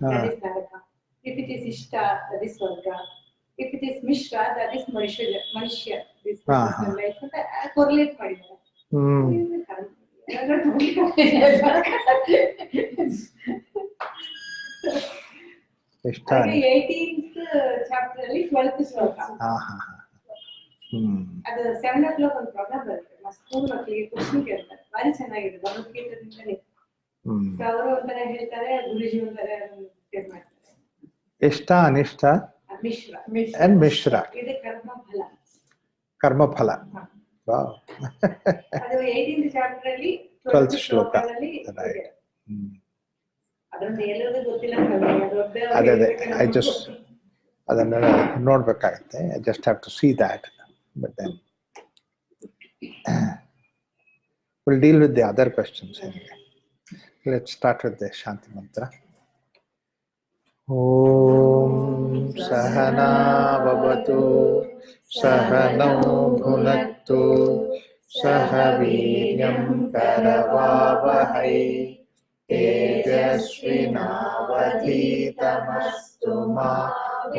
that is Naraka. If it is Ishta, that is Swarga. If it is Mishra, that is Manishya. This personal life. Correlate ಮಾಡಿದ್ದಾರೆ. ಹಾಗೆ 18th chapter ಅಲ್ಲಿ 12th ಶ್ಲೋಕ. ಅದು 7 o'clock ಒಂದು program ಬರುತ್ತೆ. School ಮಕ್ಕಳಿಗೆ question ಕೇಳ್ತಾರೆ. ಭಾರಿ ಚೆನ್ನಾಗಿದೆ. ಭಗವದ್ಗೀತೆದಿಂದಲೇ. ಅವರು ಒಂಥರ ಹೇಳ್ತಾರೆ, ಗುರುಜಿ ಒಂಥರ ಮಾಡ್ತಾರೆ. ಇಷ್ಟ ಅನಿಷ್ಟ ಮಿಶ್ರ ಇದು ಕರ್ಮಫಲ. ಕರ್ಮಫಲ. ಅದು 18th ಚಾಪ್ಟರ್ ಅಲ್ಲಿ 12th ಶ್ಲೋಕದಲ್ಲಿ ಅದೊಂದು ಎಲ್ಲರೂ ಗೊತ್ತಿಲ್ಲ. ಅದೇ ಐ ಜಸ್ಟ್ ಅದನ್ನ ನೋಡ್ಬೇಕಾಗುತ್ತೆ. I just have to see that. But then we'll deal with the other questions anyway. Let's start with the Shanti mantra. Om Sahana Bhavatu Sahanau Bhunaktu Saha Viryam Karavavahai Tejasvinavadhitamastu ma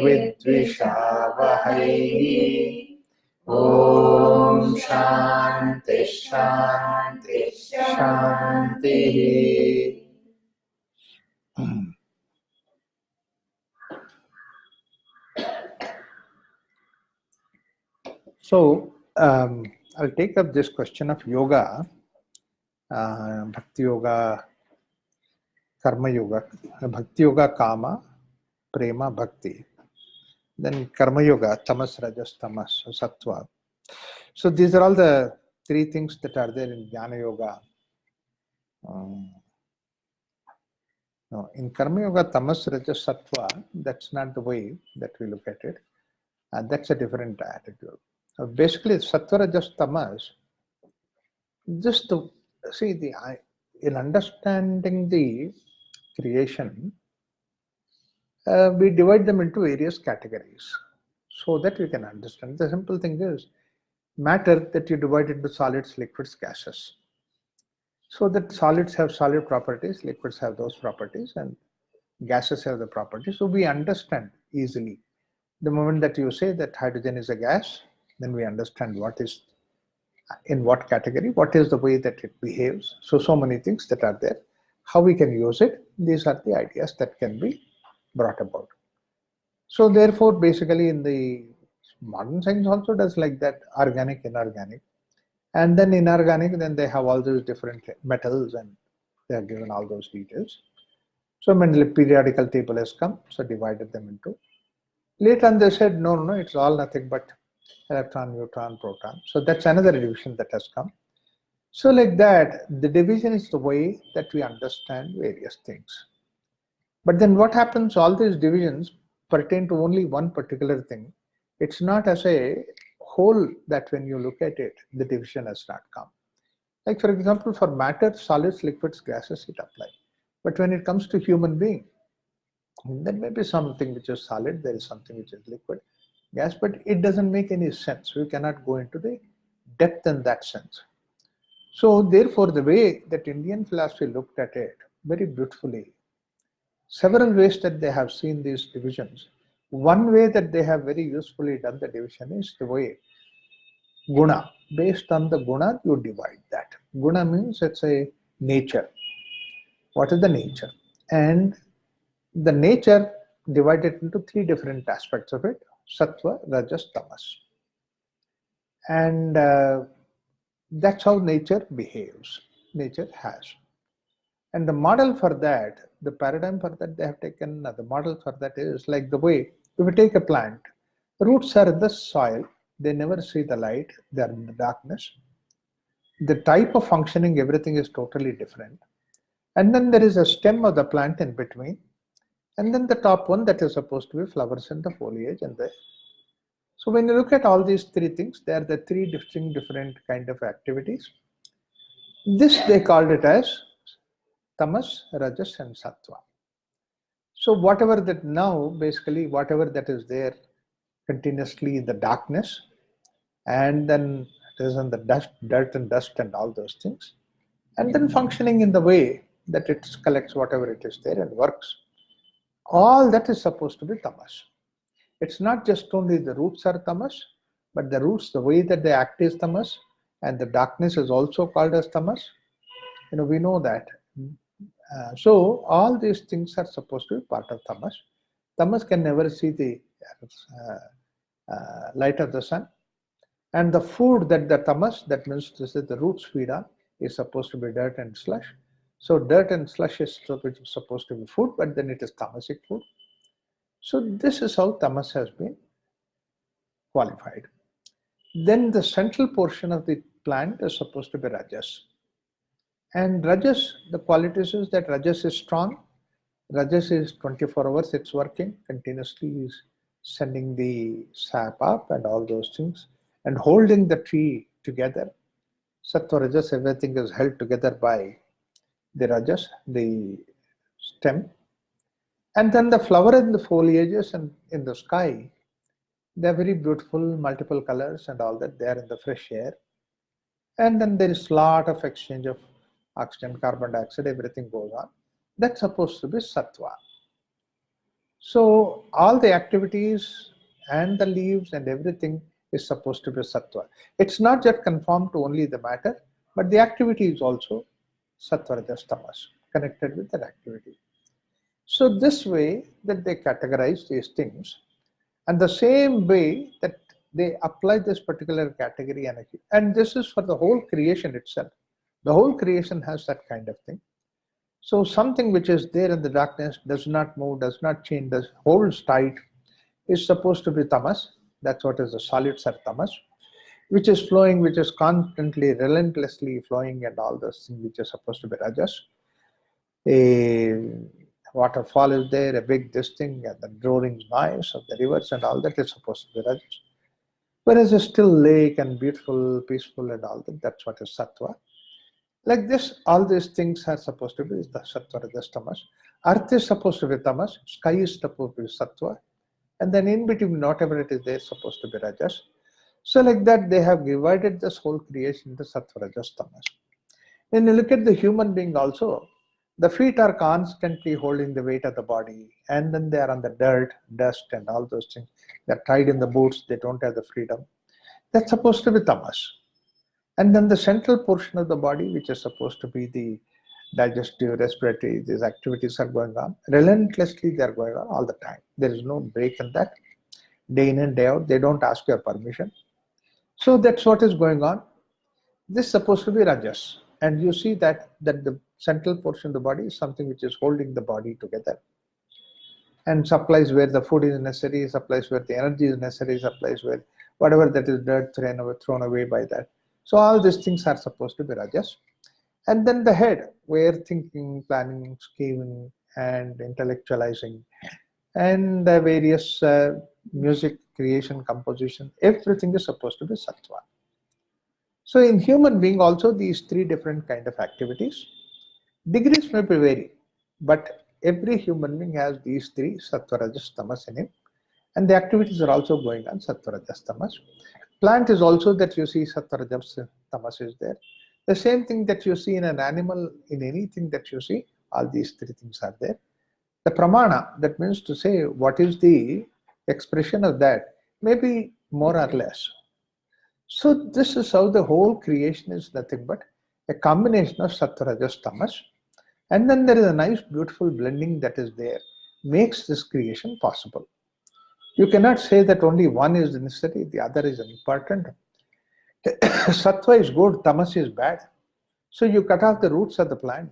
Vidvishavahai. Om Shanti Shanti Shanti. So I'll take up this question of yoga, bhakti yoga, karma yoga, bhakti yoga, kama, prema, bhakti. Then karma yoga, tamas, rajas, tamas, sattva. So these are all the three things that are there in jnana yoga. No, in karma yoga, tamas, rajas, sattva, that's not the way that we look at it. That's a different attitude. Basically, sattva, rajas, tamas, just to see in understanding the creation, we divide them into various categories so that we can understand. The simple thing is matter that you divide into solids, liquids, gases. So that solids have solid properties, liquids have those properties, and gases have the properties. So we understand easily. The moment that you say that hydrogen is a gas, then we understand what is in what category, what is the way that it behaves. So many things that are there, how we can use it. These are the ideas that can be brought about. So therefore, basically in the modern science also does like that, organic, inorganic. And then inorganic, then they have all those different metals and they have given all those details. So Mendeleev periodical table has come, so divided them into. Later on they said, no, it's all nothing but electron, neutron, proton. So that's another division that has come. So like that, the division is the way that we understand various things. But then what happens, all these divisions pertain to only one particular thing. It's not as a whole that when you look at it, the division has not come. Like for example, for matter, solids, liquids, gases, it applies. But when it comes to human being, there may be something which is solid, there is something which is liquid, gas, but it doesn't make any sense. We cannot go into the depth in that sense. So therefore, the way that Indian philosophy looked at it very beautifully, several ways that they have seen these divisions. One way that they have very usefully done the division is the way guna. Based on the guna, you divide that. Guna means it's a nature. What is the nature? And the nature divided into three different aspects of it: sattva, rajas, tamas. And that's how nature behaves, nature has. And the model for that, the paradigm for that they have taken, the model for that is like the way, if you take a plant, roots are in the soil, they never see the light, they are in the darkness. The type of functioning, everything is totally different. And then there is a stem of the plant in between, and then the top one that is supposed to be flowers and the foliage. And so when you look at all these three things, they are the three distinct different kind of activities. This they called it as tamas, rajas, and sattva. So whatever that now, basically whatever that is there continuously in the darkness, and then it is in the dirt and dust and all those things, and then functioning in the way that it collects whatever it is there and works. All that is supposed to be tamas. It's not just only the roots are tamas, but the roots, the way that they act is tamas, and the darkness is also called as tamas. We know that. So all these things are supposed to be part of tamas. Tamas can never see the light of the sun. And the food that the tamas, that means this is the roots feed on, is supposed to be dirt and slush. So dirt and slush is supposed to be food, but then it is tamasic food. So this is how tamas has been qualified. Then the central portion of the plant is supposed to be rajas. And rajas, the qualities is that rajas is strong. Rajas is 24 hours, it's working continuously, is sending the sap up and all those things and holding the tree together. Sattva rajas, everything is held together by the rajas, the stem. And then the flower and the foliages and in the sky, they're very beautiful, multiple colors and all that. They are in the fresh air. And then there is a lot of exchange of oxygen, carbon dioxide, everything goes on. That's supposed to be sattva. So all the activities and the leaves and everything is supposed to be sattva. It's not just conformed to only the matter, but the activity is also sattva, rajas, tamas, connected with that activity. So this way that they categorize these things, and the same way that they apply this particular category energy, and this is for the whole creation itself. The whole creation has that kind of thing. So something which is there in the darkness, does not move, does not change, holds tight, is supposed to be tamas. That's what is the solids are tamas, which is flowing, which is constantly, relentlessly flowing, and all those things which are supposed to be rajas. A waterfall is there, a big this thing, and the roaring noise of the rivers and all that is supposed to be rajas. Whereas a still lake and beautiful, peaceful and all that, that's what is sattva. Like this, all these things are supposed to be the sattva, rajas, tamas. Earth is supposed to be tamas, sky is supposed to be sattva, and then in between, whatever it is, they're supposed to be rajas. So like that, they have divided this whole creation into sattva, rajas, tamas. When you look at the human being also, the feet are constantly holding the weight of the body, and then they are on the dirt, dust, and all those things. They're tied in the boots, they don't have the freedom. That's supposed to be tamas. And then the central portion of the body, which is supposed to be the digestive, respiratory, these activities are going on. Relentlessly, they're going on all the time. There is no break in that. Day in and day out, they don't ask your permission. So that's what is going on. This is supposed to be rajas. And you see that the central portion of the body is something which is holding the body together and supplies where the food is necessary, supplies where the energy is necessary, supplies where whatever that is dirt thrown away by that. So all these things are supposed to be rajas. And then the head, where thinking, planning, scheming, and intellectualizing, and the various music creation, composition, everything is supposed to be sattva. So in human being also, these three different kind of activities. Degrees may be vary, but every human being has these three sattva, rajas, tamas in him, and the activities are also going on sattva, rajas, tamas. Plant is also that you see sattva, rajas, tamas is there. The same thing that you see in an animal, in anything that you see, all these three things are there. The pramana, that means to say what is the expression of that, maybe more or less. So this is how the whole creation is nothing but a combination of sattva, rajas, tamas. And then there is a nice, beautiful blending that is there, makes this creation possible. You cannot say that only one is necessary, the other is important. Sattva is good, tamas is bad. So you cut off the roots of the plant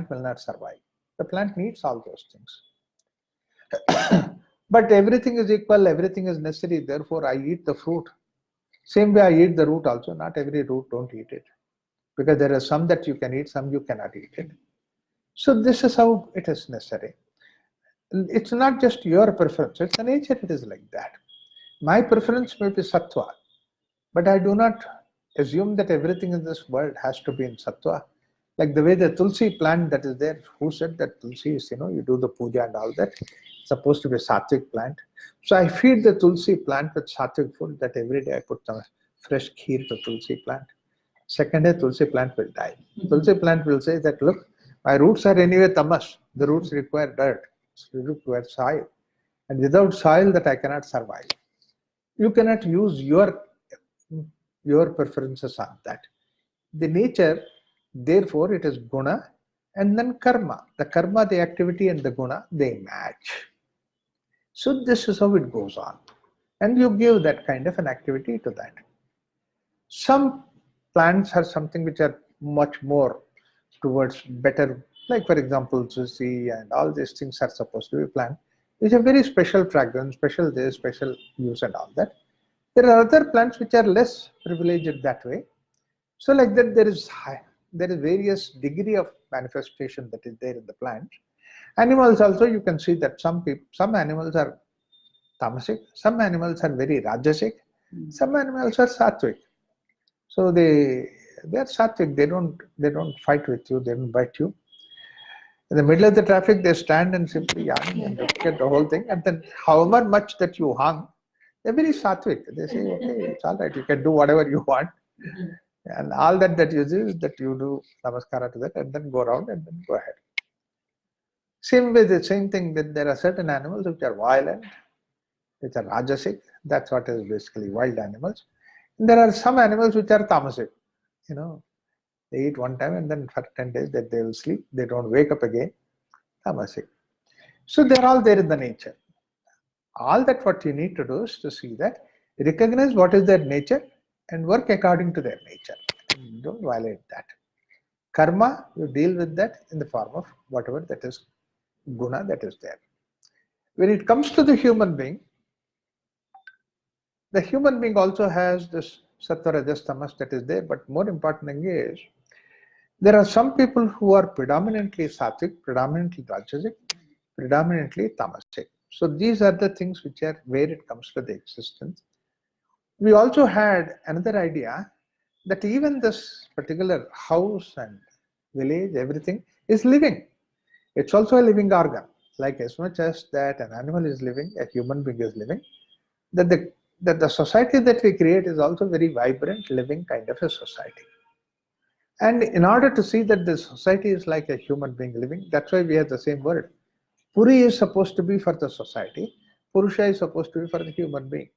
will not survive. The plant needs all those things. But everything is equal, everything is necessary, therefore I eat the fruit. Same way I eat the root also, not every root, don't eat it. Because there are some that you can eat, some you cannot eat it. So this is how it is necessary. It's not just your preference, it's the nature, it is like that. My preference may be sattva, but I do not assume that everything in this world has to be in sattva. Like the way the tulsi plant that is there, who said that tulsi is, you do the puja and all that, it's supposed to be a sattvic plant. So I feed the tulsi plant with sattvic food, that every day I put some fresh kheer to tulsi plant. Second day, tulsi plant will die. Tulsi plant will say that, look, my roots are anyway tamas, the roots require dirt. So you look towards soil. And without soil, that I cannot survive. You cannot use your preferences on that. The nature, therefore, it is guna and then karma. The karma, the activity, and the guna, they match. So this is how it goes on. And you give that kind of an activity to that. Some plants are something which are much more towards better, like for example, sushi and all these things are supposed to be plant, which have very special fragrance, special this, special use and all that. There are other plants which are less privileged that way. So like that, there is various degree of manifestation that is there in the plant. Animals also, you can see that some animals are tamasic, some animals are very rajasic, some animals are sattvic. So they are sattvic. They don't fight with you. They don't bite you. In the middle of the traffic, they stand and simply yawn and look at the whole thing. And then, however much that you hung, they're very sattvic. They say, okay, it's all right. You can do whatever you want. And all that you do is that you do namaskara to that and then go around and then go ahead. Same way, the same thing that there are certain animals which are violent, which are rajasic. That's what is basically wild animals. And there are some animals which are tamasic. You know, they eat one time and then for 10 days that they will sleep. They don't wake up again. Tamasic. So they're all there in the nature. All that what you need to do is to see that, recognize what is their nature and work according to their nature. And don't violate that. Karma, you deal with that in the form of whatever that is guna that is there. When it comes to the human being also has this sattva, rajas, tamas that is there, but more important thing is, there are some people who are predominantly sattvic, predominantly rajasic, predominantly tamasic. So these are the things which are where it comes to the existence. We also had another idea that even this particular house and village, everything is living. It's also a living organ. Like as much as that an animal is living, a human being is living, that the society that we create is also very vibrant, living kind of a society. And in order to see that the society is like a human being living, that's why we have the same word. Puri is supposed to be for the society, Purusha is supposed to be for the human being.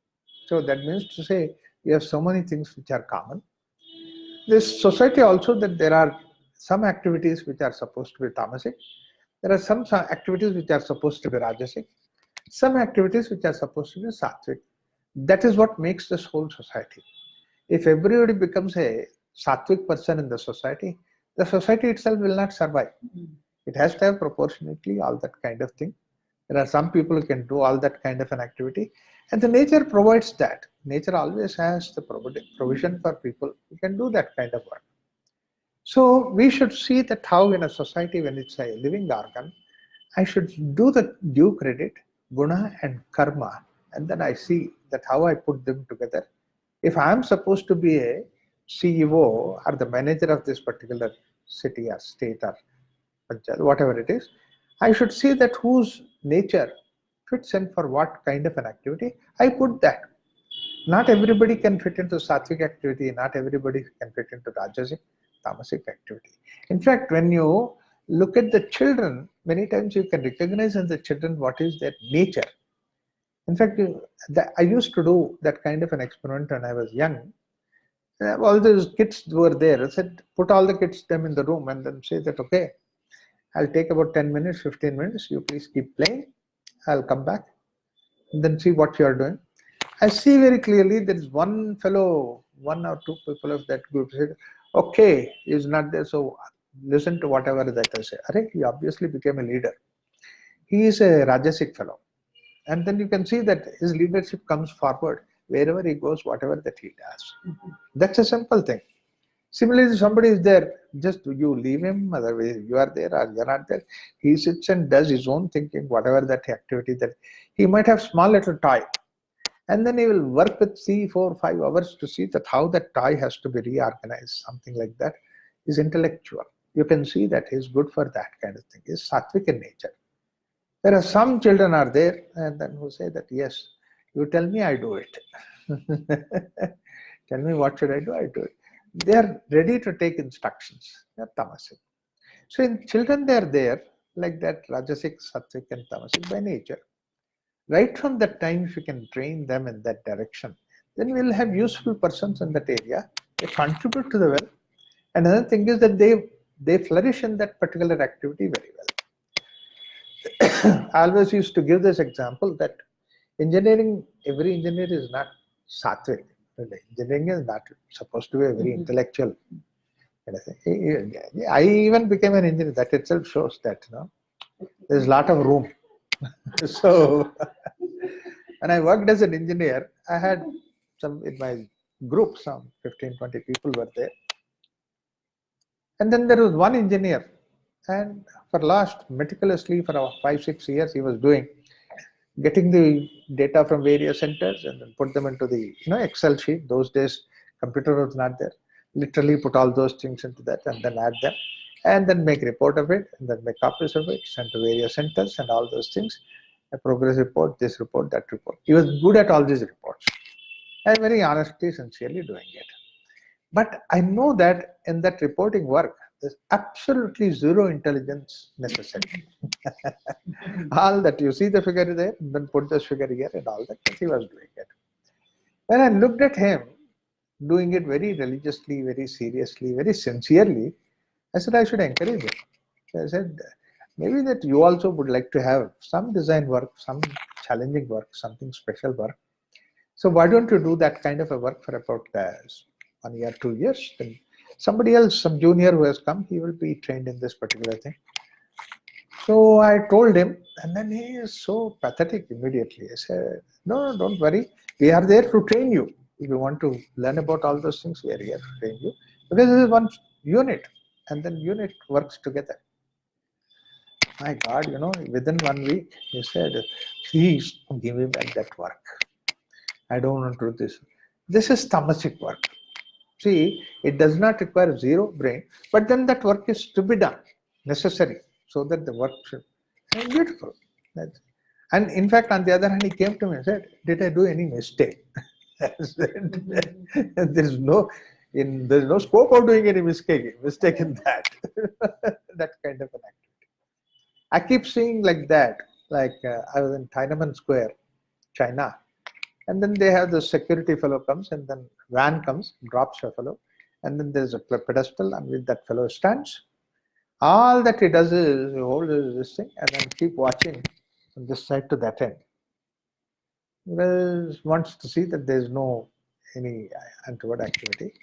So that means to say, we have so many things which are common. This society also, that there are some activities which are supposed to be tamasic, there are some activities which are supposed to be rajasic, some activities which are supposed to be sattvic. That is what makes this whole society. If everybody becomes a sattvic person in the society itself will not survive. It has to have proportionately all that kind of thing. There are some people who can do all that kind of an activity, and the nature provides that. Nature always has the provision for people who can do that kind of work. So we should see that how in a society, when it's a living organ, I should do the due credit, guna and karma, and then I see that how I put them together. If I am supposed to be a CEO or the manager of this particular city or state or whatever it is, I should see that whose nature fits in for what kind of an activity. I put that. Not everybody can fit into sattvic activity, not everybody can fit into rajasic, tamasic activity. In fact, when you look at the children, many times you can recognize in the children what is their nature. In fact, I used to do that kind of an experiment when I was young. All those kids were there. I said, put all the kids them in the room and then say that, okay, I'll take about 10 minutes, 15 minutes. You please keep playing. I'll come back and then see what you are doing. I see very clearly there is one fellow, one or two people of that group said, okay, he's not there, so listen to whatever that I say. He obviously became a leader. He is a Rajasic fellow. And then you can see that his leadership comes forward wherever he goes, whatever that he does. That's a simple thing. Similarly, if somebody is there, just you leave him, otherwise you are there or you are not there. He sits and does his own thinking, whatever that activity that he might have small little toy. And then he will work with 3, 4, 5 hours to see that how that toy has to be reorganized, something like that. Is intellectual. You can see that he is good for that kind of thing. He is sattvic in nature. There are some children are there and then who say that, yes, you tell me, I do it. Tell me what should I do, I do it. They are ready to take instructions. They are tamasic. So in children, they are there. like that, Rajasic, Sattvic and Tamasic by nature. Right from that time, if you can train them in that direction, then we'll have useful persons in that area. They contribute to the well. Another thing is that they flourish in that particular activity very well. I always used to give this example that engineering, every engineer is not sattvic. Engineering is not supposed to be a very intellectual kind of thing. I even became an engineer. That itself shows that there's a lot of room. So when I worked as an engineer, I had some in my group, some 15-20 people were there. And then there was one engineer, and for last meticulously for 5-6 years he was getting the data from various centers and then put them into the Excel sheet. Those days computer was not there. Literally put all those things into that and then add them and then make report of it and then make copies of it, send to various centers and all those things. A progress report, this report, that report. He was good at all these reports and very honestly, sincerely doing it. But I know that in that reporting work, there's absolutely zero intelligence necessary. All that you see the figure there, then put this figure here and all that, he was doing it. When I looked at him doing it very religiously, very seriously, very sincerely, I said I should encourage him. So I said, maybe that you also would like to have some design work, some challenging work, something special work. So why don't you do that kind of a work for about 1 year, 2 years? Then somebody else, some junior who has come, he will be trained in this particular thing. So I told him, and then he is so pathetic immediately. I said, no, don't worry. We are there to train you. If you want to learn about all those things, we are here to train you. Because this is one unit, and then unit works together. My God, within 1 week, he said, please give me back that work. I don't want to do this. This is tamasic work. See, it does not require zero brain, but then that work is to be done, necessary, so that the work should be beautiful. And in fact, on the other hand, he came to me and said, did I do any mistake? I said, there's no scope of doing any mistake in that. That kind of an activity. I keep seeing like that. Like I was in Tiananmen Square, China. And then they have the security fellow comes and then van comes, drops a fellow. And then there's a pedestal and with that fellow stands. All that he does is he holds this thing and then keep watching from this side to that end. He wants to see that there's no any untoward activity.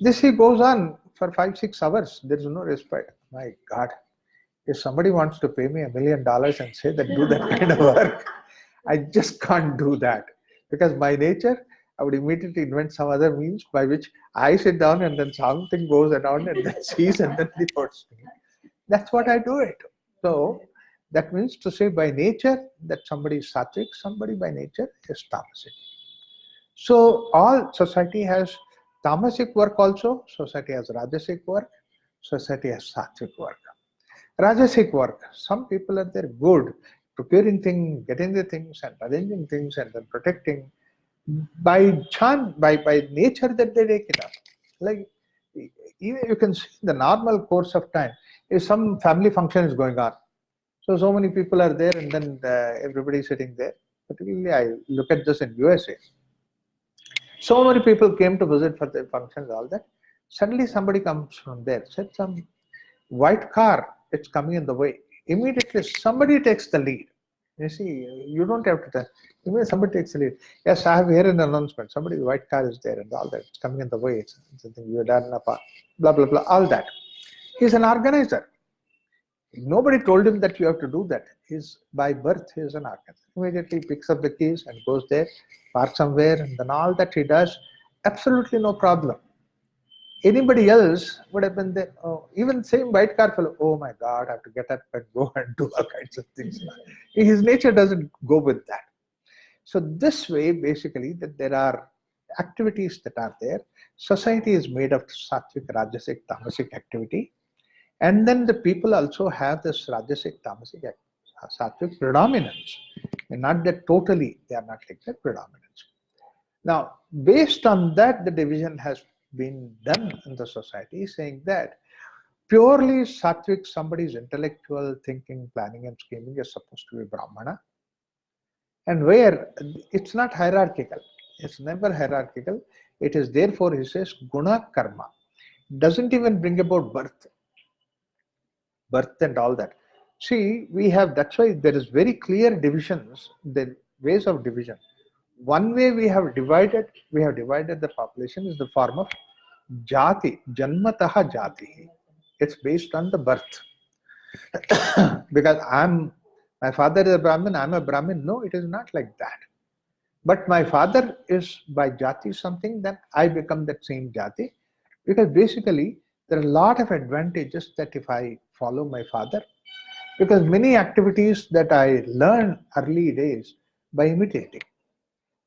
This he goes on for 5-6 hours. There's no respite. My God, if somebody wants to pay me $1 million and say that do that kind of work, I just can't do that. Because by nature, I would immediately invent some other means by which I sit down and then something goes around and then sees and then reports me. That's what I do it. So that means to say by nature that somebody is sattvic, somebody by nature is tamasic. So all society has tamasic work also, society has rajasic work, society has sattvic work. Rajasic work, some people are there good, preparing things, getting the things and arranging things and then protecting. By chance, by nature that they take it up. Like even you can see the normal course of time, if some family function is going on. So many people are there and then everybody is sitting there. Particularly I look at this in USA. So many people came to visit for the functions, all that. Suddenly somebody comes from there, said some white car, it's coming in the way. Immediately somebody takes the lead. You see, you don't have to tell. Immediately somebody takes the lead. Yes, I have here an announcement. Somebody's white car is there and all that. It's coming in the way. It's something you done, blah, blah, blah, all that. He's an organizer. Nobody told him that you have to do that. He's by birth, he's an organizer. Immediately picks up the keys and goes there, parks somewhere, and then all that he does, absolutely no problem. Anybody else would have been there. Oh, even same white car fellow, oh my God, I have to get up and go and do all kinds of things. His nature doesn't go with that. So this way, basically, that there are activities that are there. Society is made of sattvic, rajasic, tamasic activity. And then the people also have this rajasic, tamasic, sattvic predominance. And not that totally, they are not like that predominance. Now, based on that, the division has been done in the society, saying that Purely sattvic, somebody's intellectual thinking, planning, and scheming is supposed to be Brahmana. And where it's not hierarchical, it's never hierarchical. It is therefore, he says, guna karma. Doesn't even bring about birth and all that. See, we have, that's why there is very clear divisions, the ways of division. One way we have divided the population is the form of jati, janmataha jati. It's based on the birth. Because my father is a Brahmin, I'm a Brahmin. No, it is not like that. But my father is by jati something, then I become that same jati. Because basically, there are a lot of advantages that if I follow my father, because many activities that I learned early days by imitating.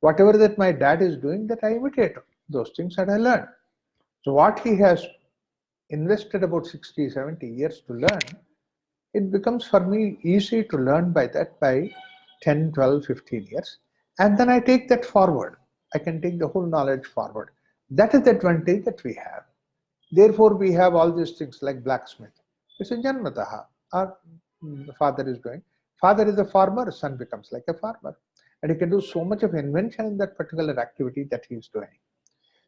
Whatever that my dad is doing, that I imitate those things that I learned. So what he has invested about 60, 70 years to learn, it becomes for me easy to learn by 10, 12, 15 years. And then I take that forward. I can take the whole knowledge forward. That is the advantage that we have. Therefore, we have all these things like blacksmith. It's a janmataha. Our father is doing. Father is a farmer, son becomes like a farmer. And he can do so much of invention in that particular activity that he is doing.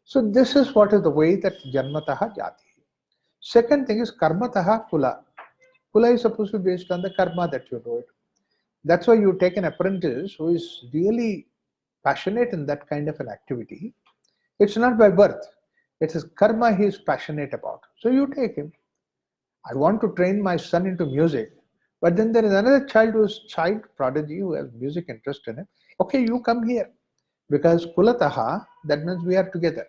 So this is what is the way that janmataha jati. Second thing is karmataha kula. Kula is supposed to be based on the karma that you do it. That's why you take an apprentice who is really passionate in that kind of an activity. It's not by birth. It is karma he is passionate about. So you take him. I want to train my son into music. But then there is another child who is child prodigy who has music interest in it. Okay, you come here. Because kulataha, that means we are together.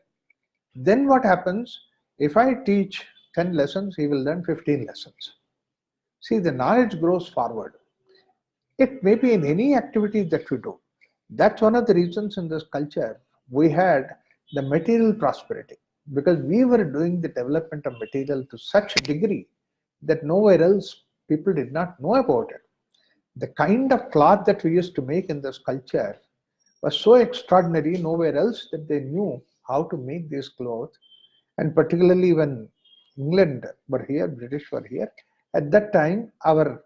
Then what happens? If I teach 10 lessons, he will learn 15 lessons. See, the knowledge grows forward. It may be in any activity that we do. That's one of the reasons in this culture we had the material prosperity, because we were doing the development of material to such a degree that nowhere else people did not know about it. The kind of cloth that we used to make in this culture was so extraordinary, nowhere else that they knew how to make these clothes. And particularly when England were here, British were here, at that time our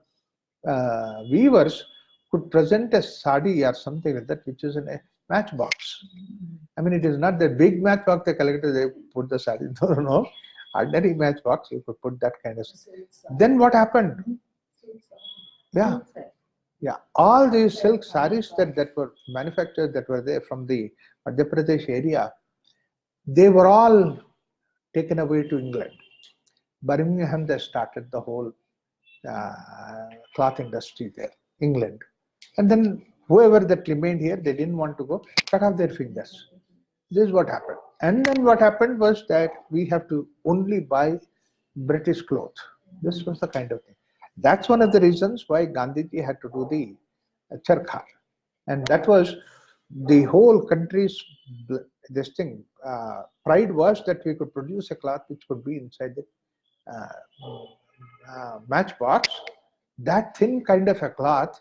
weavers could present a sari or something like that, which is in a matchbox. I mean, it is not the big matchbox they collected, they put the sari. No. Ordinary matchbox, you could put that kind of stuff. Then what happened? Yeah. All these silk saris that were manufactured, that were there from the Madhya Pradesh area, they were all taken away to England. Birmingham, they started the whole cloth industry there, England. And then whoever that remained here, they didn't want to go, cut off their fingers. This is what happened. And then what happened was that we have to only buy British clothes. This was the kind of thing. That's one of the reasons why Gandhiji had to do the charkha. And that was the whole country's this thing. Pride was that we could produce a cloth which could be inside the matchbox, that thin kind of a cloth.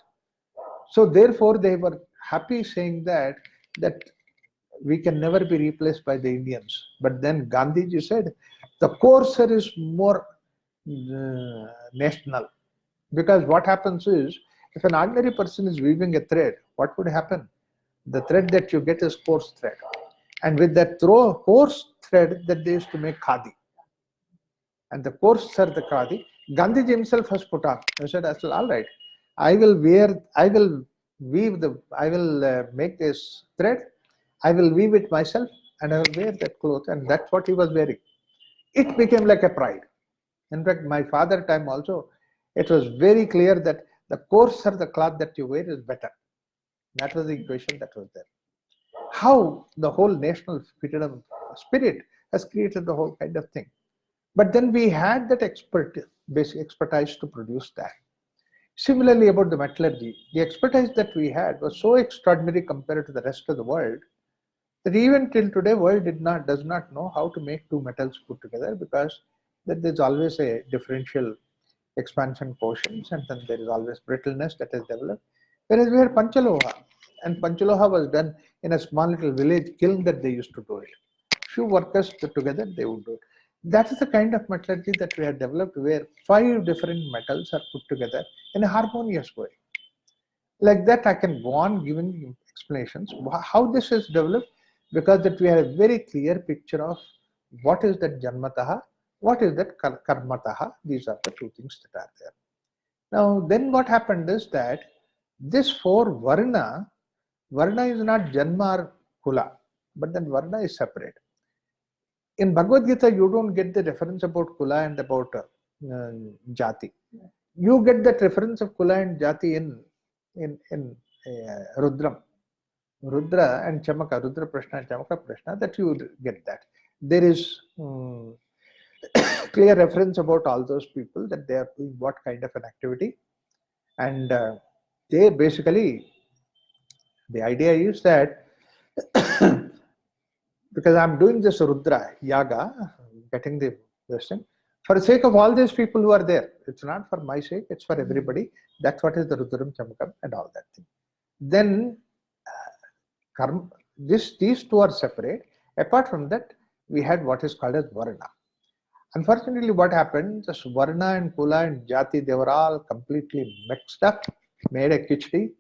So therefore they were happy saying that we can never be replaced by the Indians. But then Gandhiji said the coarser is more national. Because what happens is, if an ordinary person is weaving a thread, what would happen? The thread that you get is coarse thread. And with that coarse thread that they used to make khadi. And the coarser the khadi, Gandhiji himself has put on. He said, all right, I will make this thread, I will weave it myself, and I will wear that cloth. And that's what he was wearing. It became like a pride. In fact, my father time also, it was very clear that the coarser the cloth that you wear is better. That was the equation that was there. How the whole national spirit has created the whole kind of thing. But then we had that basic expertise to produce that. Similarly, about the metallurgy, the expertise that we had was so extraordinary compared to the rest of the world that even till today, world does not know how to make two metals put together, because that there's always a differential expansion quotients, and then there is always brittleness that is developed. Whereas we had Panchaloha, and Panchaloha was done in a small little village kiln that they used to do it. Few workers together, they would do it. That is the kind of metallurgy that we have developed, where 5 different metals are put together in a harmonious way. Like that, I can go on giving explanations how this is developed, because that we have a very clear picture of what is that janmataha, what is that karmataha. These are the two things that are there. Now, then what happened is that this 4 varna is not janma or kula, but then varna is separate. In Bhagavad Gita, you don't get the reference about kula and about jati. You get that reference of kula and jati in Rudram. Rudra and Chamaka, Rudra Prashna and Chamaka Prashna, that you would get that. There is clear reference about all those people, that they are doing what kind of an activity. And they basically, the idea is that because I'm doing this Rudra Yaga, getting the question, for the sake of all these people who are there. It's not for my sake, it's for everybody. That's what is the Rudram Chamakam and all that thing. Then karma, these two are separate. Apart from that, we had what is called as Varna. Unfortunately, what happened, this Varna and Kula and Jati, they were all completely mixed up, made a khichdi,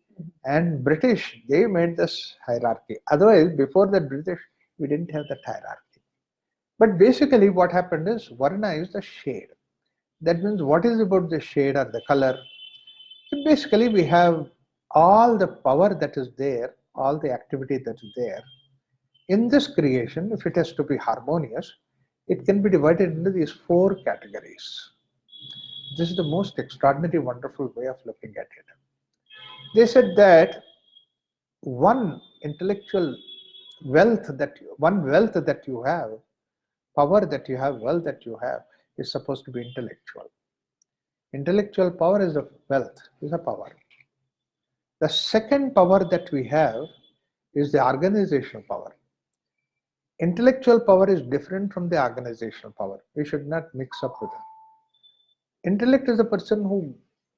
and British, they made this hierarchy. Otherwise, before the British, we didn't have that hierarchy. But basically, what happened is Varna is the shade. That means what is about the shade or the color? So basically, we have all the power that is there, all the activity that is there. In this creation, if it has to be harmonious, it can be divided into these 4 categories. This is the most extraordinary, wonderful way of looking at it. They said that one intellectual wealth that you have, power that you have, wealth that you have, is supposed to be intellectual. Intellectual power is a wealth, is a power. The second power that we have is the organizational power. Intellectual power is different from the organizational power. We should not mix up with it. Intellect is the person who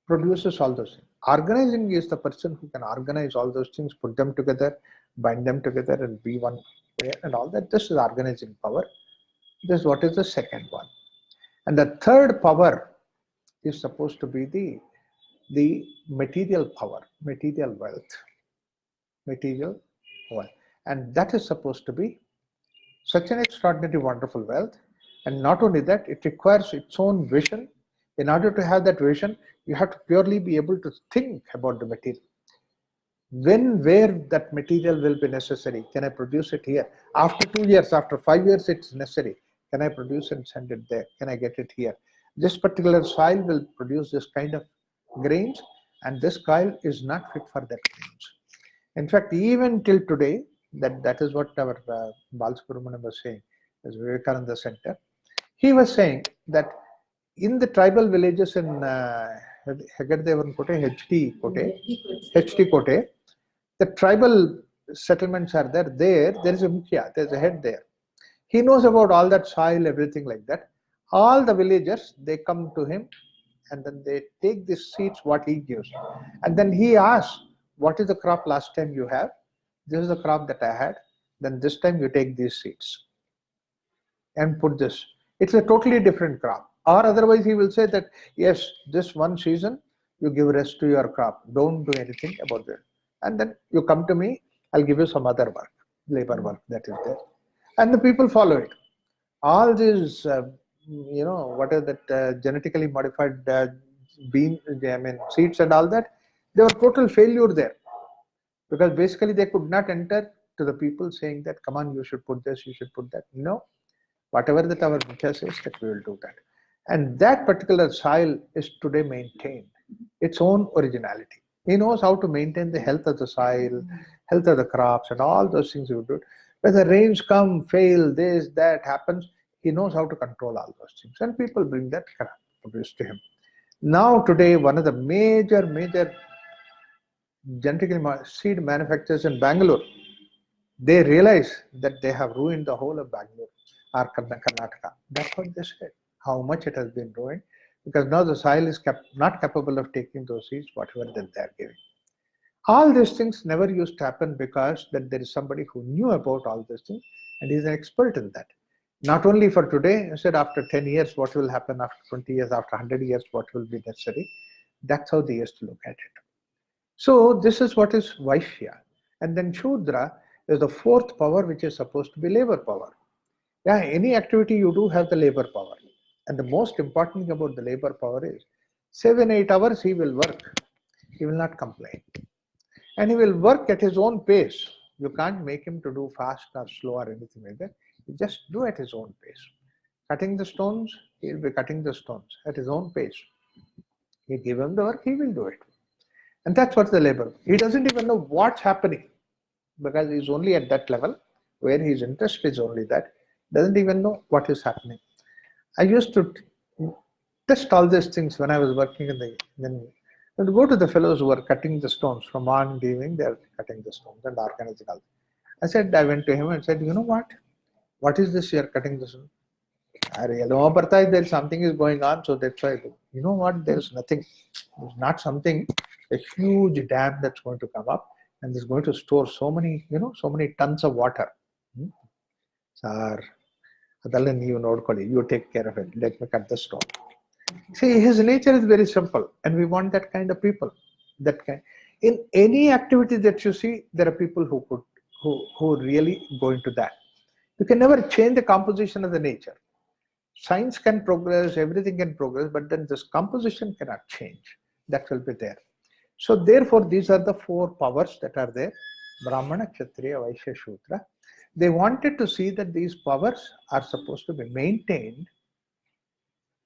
produces all those things. Organizing is the person who can organize all those things, put them together, bind them together, and be one way and all that. This is organizing power. This is what is the second one. And the third power is supposed to be the material power, material wealth. Material wealth. And that is supposed to be such an extraordinary, wonderful wealth. And not only that, it requires its own vision. In order to have that vision, you have to purely be able to think about the material. When, where that material will be necessary. Can I produce it here? After 2 years, after 5 years, it's necessary. Can I produce and send it there? Can I get it here? This particular soil will produce this kind of grains, and this soil is not fit for that grains. In fact, even till today, that is what our Balasubramanian was saying, as Vivekananda Center. He was saying that in the tribal villages in Hegardevan Kote, HT Kote, the tribal settlements are there. There is a Mukhya, there is a head there. He knows about all that soil, everything like that. All the villagers, they come to him, and then they take the seeds what he gives. And then he asks, what is the crop last time you have? This is the crop that I had. Then this time you take these seeds and put this. It's a totally different crop. Or otherwise he will say that, yes, this one season, you give rest to your crop. Don't do anything about it. And then you come to me, I'll give you some other work, labor work that is there. And the people follow it. All these, what is that genetically modified seeds and all that, they were total failure there. Because basically they could not enter to the people saying that, come on, you should put this, you should put that. No, whatever that our Mukhya says, that we will do that. And that particular soil is today maintained, its own originality. He knows how to maintain the health of the soil, health of the crops, and all those things he would do. Whether rains come, fail, this, that happens, he knows how to control all those things. And people bring that produce to him. Now today, one of the major genetically seed manufacturers in Bangalore, they realize that they have ruined the whole of Bangalore or Karnataka. That's what they said, how much it has been ruined, because now the soil is not capable of taking those seeds, whatever that they are giving. All these things never used to happen because that there is somebody who knew about all these things and is an expert in that. Not only for today, instead after 10 years, what will happen after 20 years, after 100 years, what will be necessary. That's how they used to look at it. So this is what is Vaishya. And then Shudra is the fourth power, which is supposed to be labor power. Yeah, any activity you do have the labor power. And the most important thing about the labor power is 7-8 hours he will work. He will not complain. And he will work at his own pace. You can't make him to do fast or slow or anything like that. You just do at his own pace. Cutting the stones, he will be cutting the stones at his own pace. You give him the work, he will do it. And that's what's the labor. He doesn't even know what's happening because he's only at that level where his interest is only that. Doesn't even know what is happening. I used to test all these things when I was working in the. Then I would go to the fellows who were cutting the stones from morning to evening. They are cutting the stones and organizing all. I went to him and said, you know what? What is this you are cutting the stone? There's something is going on, so that's why I do. You know what? There's nothing. There's not something. A huge dam that's going to come up and is going to store so many, so many tons of water. Sir, you take care of it. Let me cut the stone. See, his nature is very simple, and we want that kind of people. That kind. In any activity that you see, there are people who really go into that. You can never change the composition of the nature. Science can progress, everything can progress, but then this composition cannot change. That will be there. So therefore, these are the four powers that are there: Brahmana, Kshatriya, Vaishya, Shudra. They wanted to see that these powers are supposed to be maintained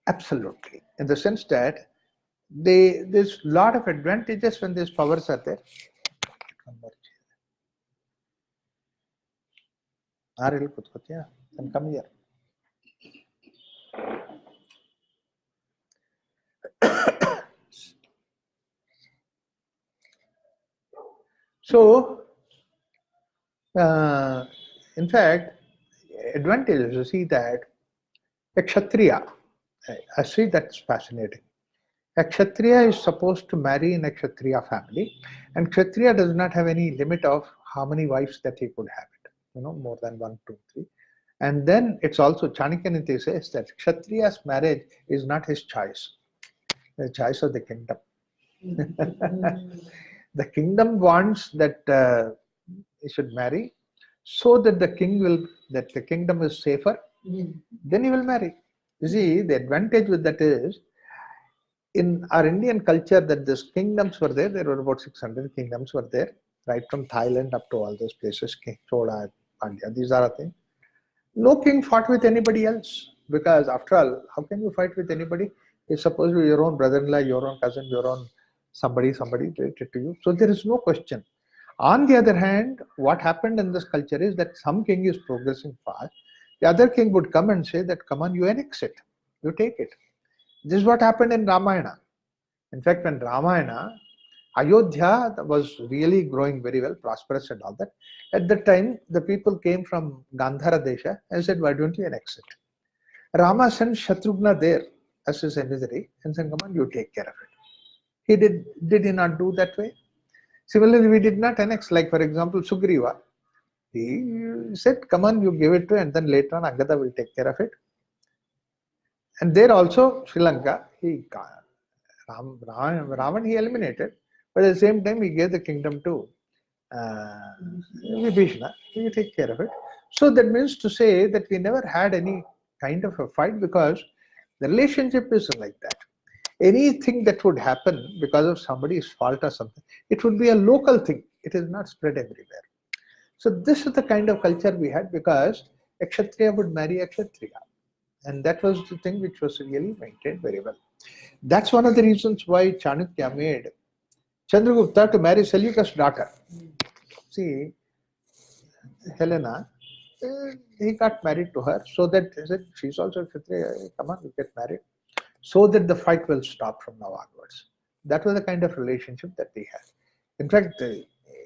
absolutely, in the sense that there's a lot of advantages when these powers are there. And come here. So, in fact, advantages, you see that a Kshatriya, I see that's fascinating. A Kshatriya is supposed to marry in a Kshatriya family, and Kshatriya does not have any limit of how many wives that he could have it, more than 1, 2, 3. And then it's also, Chanakya says that Kshatriya's marriage is not his choice, the choice of the kingdom. The kingdom wants that he should marry so that the kingdom is safer, then he will marry. You see, the advantage with that is, in our Indian culture, that these kingdoms were there were about 600 kingdoms were there, right from Thailand up to all those places, King Chola, Pandya, these are the things. No king fought with anybody else, because after all, how can you fight with anybody? It's supposed to be your own brother-in-law, your own cousin, your own somebody related to you. So there is no question. On the other hand, what happened in this culture is that some king is progressing fast. The other king would come and say that, come on, you annex it, you take it. This is what happened in Ramayana. In fact, when Ramayana, Ayodhya was really growing very well, prosperous and all that. At that time, the people came from Gandhara Desha and said, why don't you annex it? Rama sent Shatrughna there as his emissary and said, come on, you take care of it. He did he not do that way? Similarly, we did not annex, like for example, Sugriva. He said, come on, you give it to, and then later on Angada will take care of it. And there also, Sri Lanka, Ravan he eliminated, but at the same time he gave the kingdom to Vibhishana. You take care of it. So that means to say that we never had any kind of a fight, because the relationship is like that. Anything that would happen because of somebody's fault or something, it would be a local thing. It is not spread everywhere. So this is the kind of culture we had, because a Kshatriya would marry a Kshatriya. And that was the thing which was really maintained very well. That's one of the reasons why Chanakya made Chandragupta to marry Seleucus' daughter. See, Helena, he got married to her, so that he said, she's also a Kshatriya, come on, we get married, so that the fight will stop from now onwards. That was the kind of relationship that they had. In fact,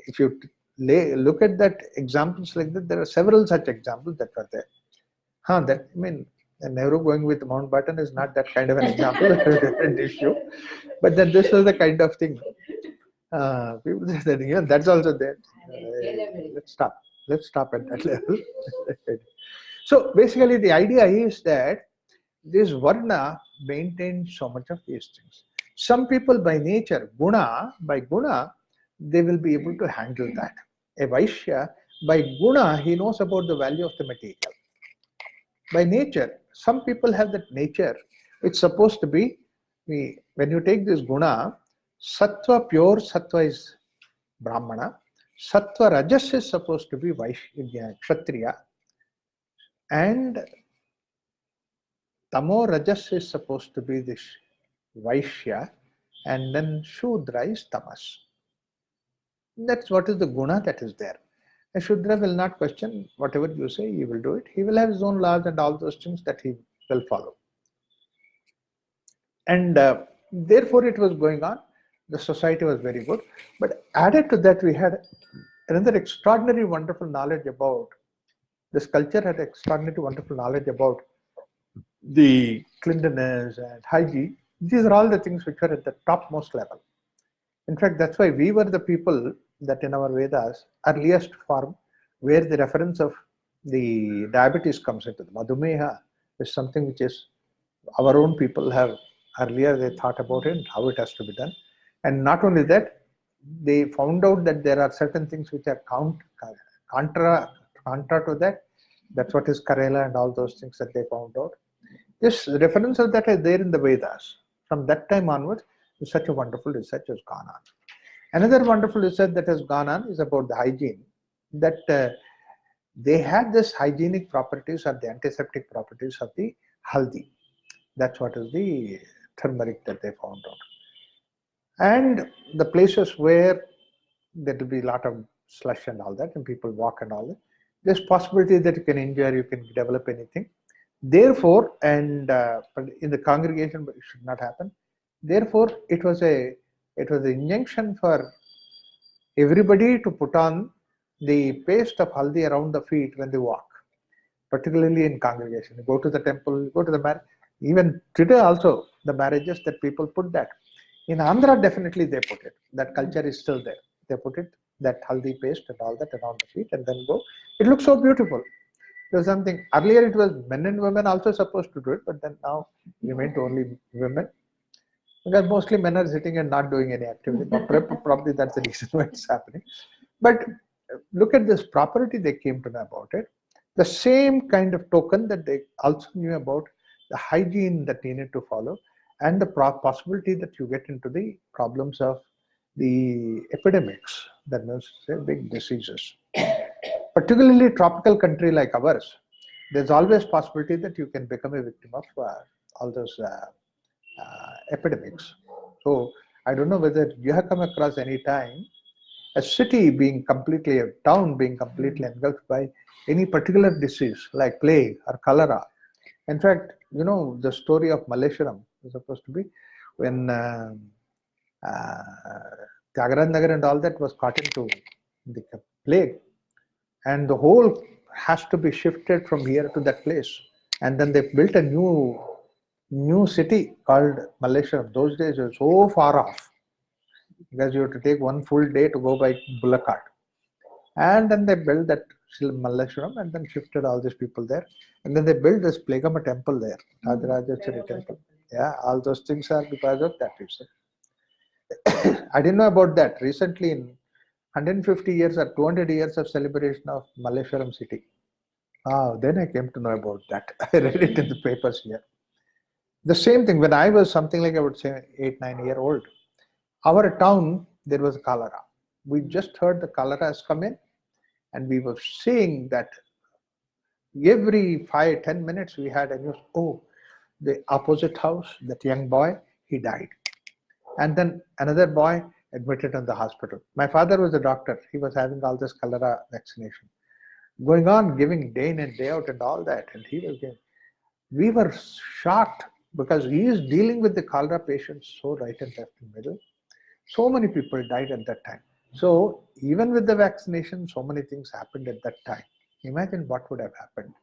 if you look at that examples like that, there are several such examples that were there. Nehru going with Mountbatten is not that kind of an example, a different issue. But then this was the kind of thing. People say that, that's also there. Let's stop at that level. So basically the idea is that this Varna maintains so much of these things. Some people by nature, by guna, they will be able to handle that. A Vaishya, by guna, he knows about the value of the material. By nature, some people have that nature. It's supposed to be, when you take this guna, sattva, pure sattva is Brahmana, sattva rajas is supposed to be Vaishya, Kshatriya, and tamo rajas is supposed to be this Vaishya, and then Shudra is tamas. That's what is the guna that is there. A Shudra will not question whatever you say, he will do it. He will have his own laws and all those things that he will follow. And therefore it was going on. The society was very good. But added to that, we had another extraordinary, wonderful knowledge about, this culture had extraordinary, wonderful knowledge about the cleanliness and hygiene. These are all the things which are at the topmost level. In fact, that's why we were the people that in our Vedas, earliest form, where the reference of the diabetes comes into the Madhumeha is something which is our own people have earlier they thought about it, how it has to be done. And not only that, they found out that there are certain things which are contra to that. That's what is Karela and all those things that they found out. This reference of that is there in the Vedas. From that time onwards, such a wonderful research has gone on. Another wonderful research that has gone on is about the hygiene. That they had this hygienic properties or the antiseptic properties of the haldi. That's what is the turmeric that they found out. And the places where there will be a lot of slush and all that, and people walk and all that, there's possibility that you can injure, you can develop anything. Therefore, and but in the congregation, it should not happen. Therefore, it was an injunction for everybody to put on the paste of haldi around the feet when they walk, particularly in congregation. You go to the temple, go to the marriage. Even today also, the marriages that people put that. In Andhra, definitely they put it. That culture is still there. They put it, that haldi paste and all that around the feet and then go. It looks so beautiful. There's something, earlier it was men and women also supposed to do it, but then now we went to only women. Because mostly men are sitting and not doing any activity. Probably that's the reason why it's happening. But look at this property they came to know about it. The same kind of token that they also knew about the hygiene that needed to follow and the possibility that you get into the problems of the epidemics, that means say, big diseases. Particularly tropical country like ours, there's always possibility that you can become a victim of all those epidemics. So I don't know whether you have come across any time a city being completely, a town being completely engulfed by any particular disease like plague or cholera. In fact, you know, the story of Malleshwaram is supposed to be when Tyagaraja Nagar and all that was caught into the plague, and the whole has to be shifted from here to that place. And then they built a new city called Malleshwaram. Those days it was so far off because you have to take one full day to go by bullock cart. And then they built that Malleshwaram and then shifted all these people there. And then they built this Plegama temple there, Rajarajachari temple. Yeah, all those things are because of that reason. I didn't know about that. Recently, in 150 years or 200 years of celebration of Malleshwaram city. Then I came to know about that. I read it in the papers here. The same thing, when I was something like, I would say 8-9 year old, our town, there was cholera. We just heard the cholera has come in, and we were seeing that every 5-10 minutes we had a news, oh, the opposite house, that young boy, he died. And then another boy admitted in the hospital. My father was a doctor. He was having all this cholera vaccination going on, giving day in and day out and all that. And he was giving. We were shocked because he is dealing with the cholera patients so right and left and middle. So many people died at that time. So even with the vaccination, so many things happened at that time. Imagine what would have happened.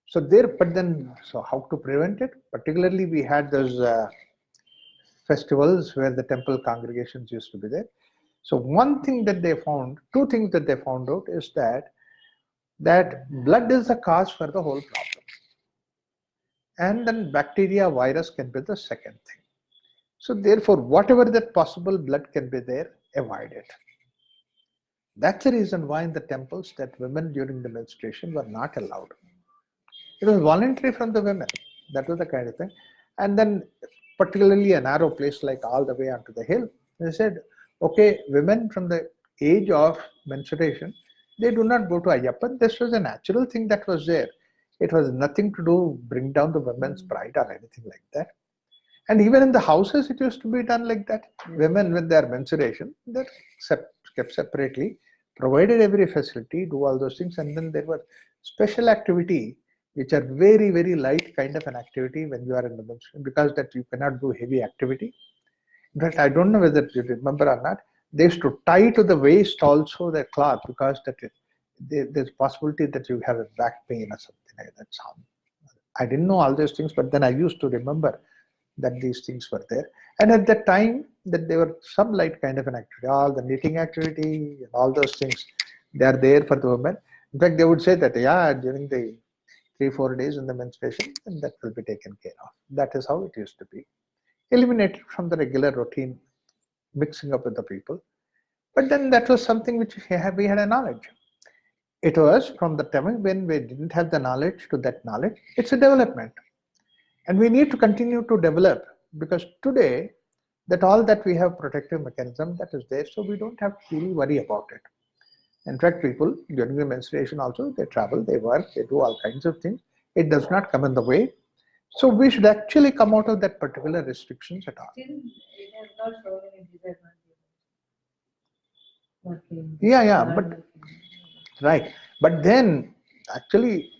So there, but then, so how to prevent it? Particularly, we had those festivals where the temple congregations used to be there. So one thing that they found, two things that they found out is that that blood is the cause for the whole problem. And then bacteria, virus can be the second thing. So therefore, whatever that possible blood can be there, avoid it. That's the reason why in the temples that women during the menstruation were not allowed. It was voluntary from the women. That was the kind of thing. And then particularly a narrow place like all the way onto the hill, they said, okay, women from the age of menstruation, they do not go to Ayyappan. This was a natural thing that was there. It was nothing to do, bring down the women's pride or anything like that. And even in the houses, it used to be done like that. Women with their menstruation, they're kept separately, provided every facility, do all those things. And then there were special activity, which are very, very light kind of an activity when you are in the menstruation, because that you cannot do heavy activity. In fact, I don't know whether you remember or not, they used to tie to the waist also the cloth, because that there's possibility that you have a back pain or something like that. I didn't know all those things, but then I used to remember that these things were there. And at that time, that there were some light kind of an activity, all the knitting activity and all those things, they are there for the women. In fact, they would say that, yeah, during the 3-4 days in the menstruation, and that will be taken care of. That is how it used to be. Eliminated from the regular routine, mixing up with the people. But then that was something which we had a knowledge. It was from the time when we didn't have the knowledge to that knowledge, it's a development. And we need to continue to develop, because today, that all that we have protective mechanism that is there, so we don't have to really worry about it. In fact, people during the menstruation also, they travel, they work, they do all kinds of things. It does not come in the way. So we should actually come out of that particular restrictions at all. Still, it has not shown any disadvantage. Yeah, but right. But then, actually,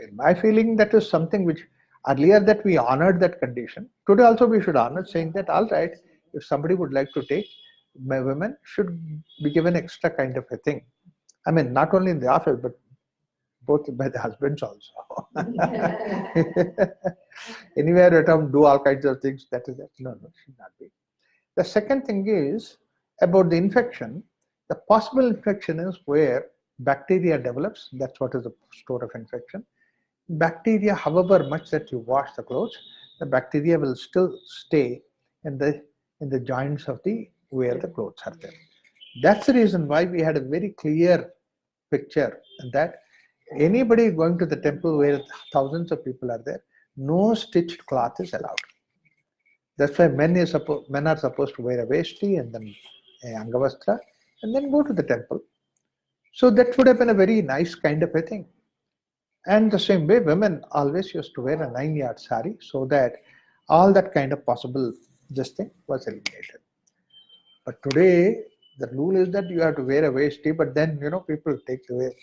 in my feeling, that is something which earlier that we honored that condition. Today also we should honor, saying that, all right, if somebody would like to take, my women should be given extra kind of a thing. I mean, not only in the office, but both by the husbands also. Anywhere at home, do all kinds of things. That is that. No, should not be. The second thing is about the infection. The possible infection is where bacteria develops. That's what is the store of infection. Bacteria, however much that you wash the clothes, the bacteria will still stay in the joints of the where the clothes are there. That's the reason why we had a very clear picture that anybody going to the temple where thousands of people are there, no stitched cloth is allowed. That's why men are supposed to wear a vesti and then a angavastra and then go to the temple. So that would have been a very nice kind of a thing. And the same way, women always used to wear a 9-yard sari, so that all that kind of possible this thing was eliminated. But today, the rule is that you have to wear a vesti, but then, people take the way.